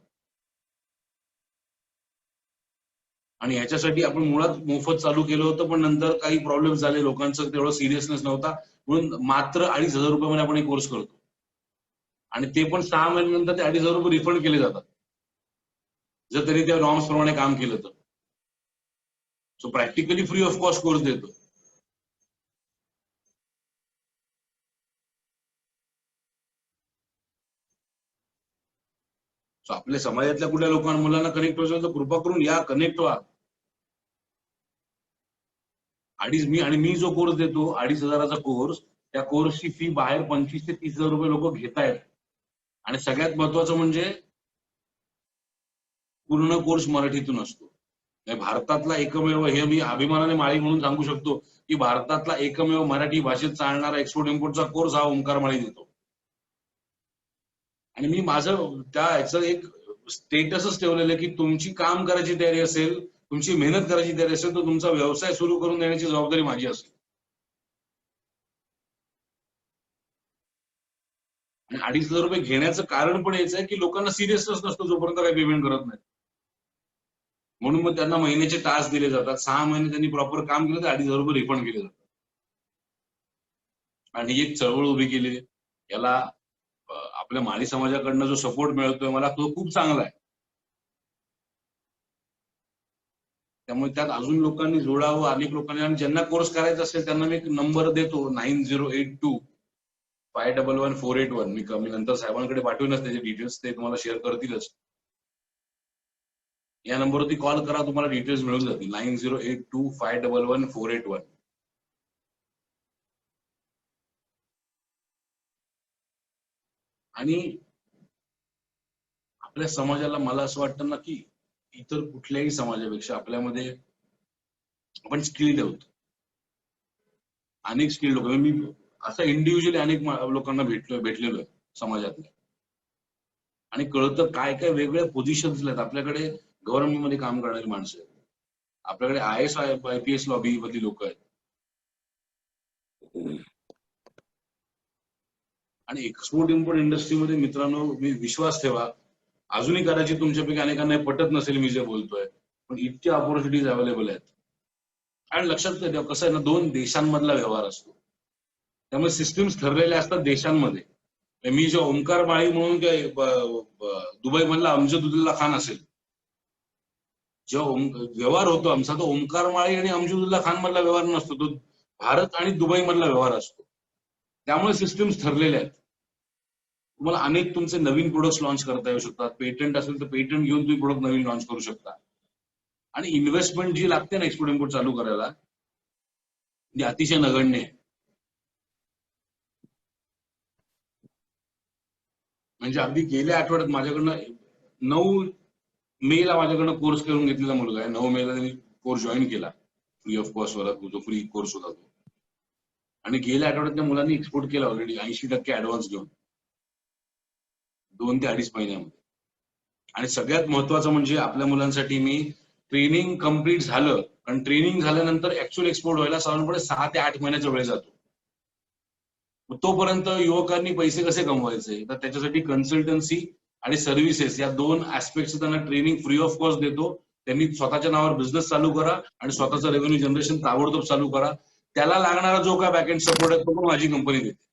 आणि ह्याच्यासाठी आपण मुळात मोफत चालू केलं होतं, पण नंतर काही प्रॉब्लेम झाले, लोकांचं तेवढं सिरियसनेस नव्हता, म्हणून मात्र 2,500 रुपये आपण एक कोर्स करतो. आणि ते पण 6 महिन्यानंतर ते 2,500 रुपये रिफंड केले जातात, जर तरी त्या नॉर्म्स प्रमाणे काम केलं तर. So practically free of cost course देतो. सो आपल्या समाजातल्या कुठल्या लोकांना, मुलांना कनेक्ट व्हायचं तर कृपा करून या, कनेक्ट व्हा. मी जो कोर्स देतो 2,500चा कोर्स, त्या कोर्सची फी बाहेर 25,000 ते 30,000 रुपये लोक घेतायत. आणि सगळ्यात महत्वाचं म्हणजे पूर्ण कोर्स मराठीतून असतो. भारतातला एकमेव, हे मी अभिमानाने माळी म्हणून सांगू शकतो की भारतातला एकमेव मराठी भाषेत चालणारा एक्सपोर्ट इम्पोर्टचा कोर्स हा ओंकार माळी देतो. आणि मी माझं त्या याचं एक स्टेटसच ठेवलेलं आहे की तुमची काम करायची तयारी असेल, तुमची मेहनत करायची तयारी असेल, तर तुमचा व्यवसाय सुरू करून देण्याची जबाबदारी माझी असेल. आणि 2,500 रुपये घेण्याचं कारण पण याचं आहे की लोकांना सिरियसनेस नसतो जोपर्यंत काही पेमेंट करत नाही. म्हणून मग त्यांना महिन्याचे टास्क दिले जातात. 6 महिने त्यांनी प्रॉपर काम केलं तर 2,500 रुपये रिफंड केले जातात. आणि ही एक चळवळ उभी केली. याला आपल्या माळी समाजाकडनं जो सपोर्ट मिळतोय मला तो खूप चांगला आहे. त्यामुळे त्यात अजून लोकांनी जोडावं, अनेक लोकांनी. आणि ज्यांना कोर्स करायचा असेल त्यांना मी एक नंबर देतो 9082511481. मी नंतर साहेबांकडे पाठवूनच त्याचे डिटेल्स, ते तुम्हाला शेअर करतीलच. या नंबरवरती कॉल करा, तुम्हाला डिटेल्स मिळून जातील. 9082511481. आणि आपल्या समाजाला मला असं वाटतं ना की इतर कुठल्याही समाजापेक्षा आपल्यामध्ये आपण स्किल्ड आहोत. अनेक स्किल्ड लोक, मी असं इंडिव्हिज्युअली अनेक लोकांना भेटलेलो आहे समाजातल्या. आणि कळतं काय काय वेगवेगळ्या पोझिशन्स आहेत. आपल्याकडे गव्हर्नमेंटमध्ये काम करणारी माणसं आहेत, आपल्याकडे IAS IPS लॉबी मधली लोक आहेत. आणि एक्सपोर्ट इम्पोर्ट इंडस्ट्रीमध्ये मित्रांनो, मी विश्वास ठेवा, अजूनही कदाचित तुमच्यापैकी अनेकांना पटत नसेल मी जे बोलतोय, पण इतक्या ऑपॉर्च्युनिटीज अवेलेबल आहेत. आणि लक्षात ठेवा, कसं आहे ना, 2 देशांमधला व्यवहार असतो, त्यामुळे सिस्टीम्स ठरलेल्या असतात देशांमध्ये. मी जे ओंकार माळी म्हणून काय दुबई मधला अमजदुल्ला खान असेल, जेव्हा व्यवहार होतो आमचा, तो ओंकार माळी आणि अमजदुल्ला खान मधला व्यवहार नसतो, तो भारत आणि दुबई मधला व्यवहार असतो. त्यामुळे सिस्टीम्स ठरलेल्या आहेत. तुम्हाला अनेक तुमचे नवीन प्रोडक्ट्स लॉन्च करता येऊ शकतात. पेटंट असेल तर पेटंट घेऊन तुम्ही प्रोडक्ट नवीन लॉन्च करू शकता. आणि इन्व्हेस्टमेंट जी लागते ना एक्सपोर्ट इम्पोर्ट चालू करायला, ती अतिशय नगण्य आहे. म्हणजे अगदी गेल्या आठवड्यात माझ्याकडनं 9 मेला माझ्याकडनं कोर्स करून घेतलेला मुलगा आहे. 9 मेला त्यांनी कोर्स जॉईन केला, फ्री ऑफ कॉस्ट वाला जो फ्री कोर्स होता तो. आणि गेल्या आठवड्यात त्या मुलांनी एक्सपोर्ट केला ऑलरेडी 80% ऍडव्हान्स घेऊन 2 ते 2.5 महिन्यामध्ये. आणि सगळ्यात महत्वाचं म्हणजे आपल्या मुलांसाठी मी ट्रेनिंग कम्प्लीट झालं, कारण ट्रेनिंग झाल्यानंतर ऍक्च्युअल एक्सपोर्ट व्हायला साधारणपणे 6 ते 8 महिन्याचा वेळ जातो. तोपर्यंत युवकांनी पैसे कसे कमवायचे, तर त्याच्यासाठी कन्सल्टन्सी आणि सर्व्हिसेस या 2 ऍस्पेक्टचं त्यांना ट्रेनिंग फ्री ऑफ कॉस्ट देतो. त्यांनी स्वतःच्या नावावर बिझनेस चालू करा आणि स्वतःचं रेव्हेन्यू जनरेशन ताबडतोब चालू करा. त्याला लागणारा जो काय बॅकएंड सपोर्ट आहे तो पण माझी कंपनी देते.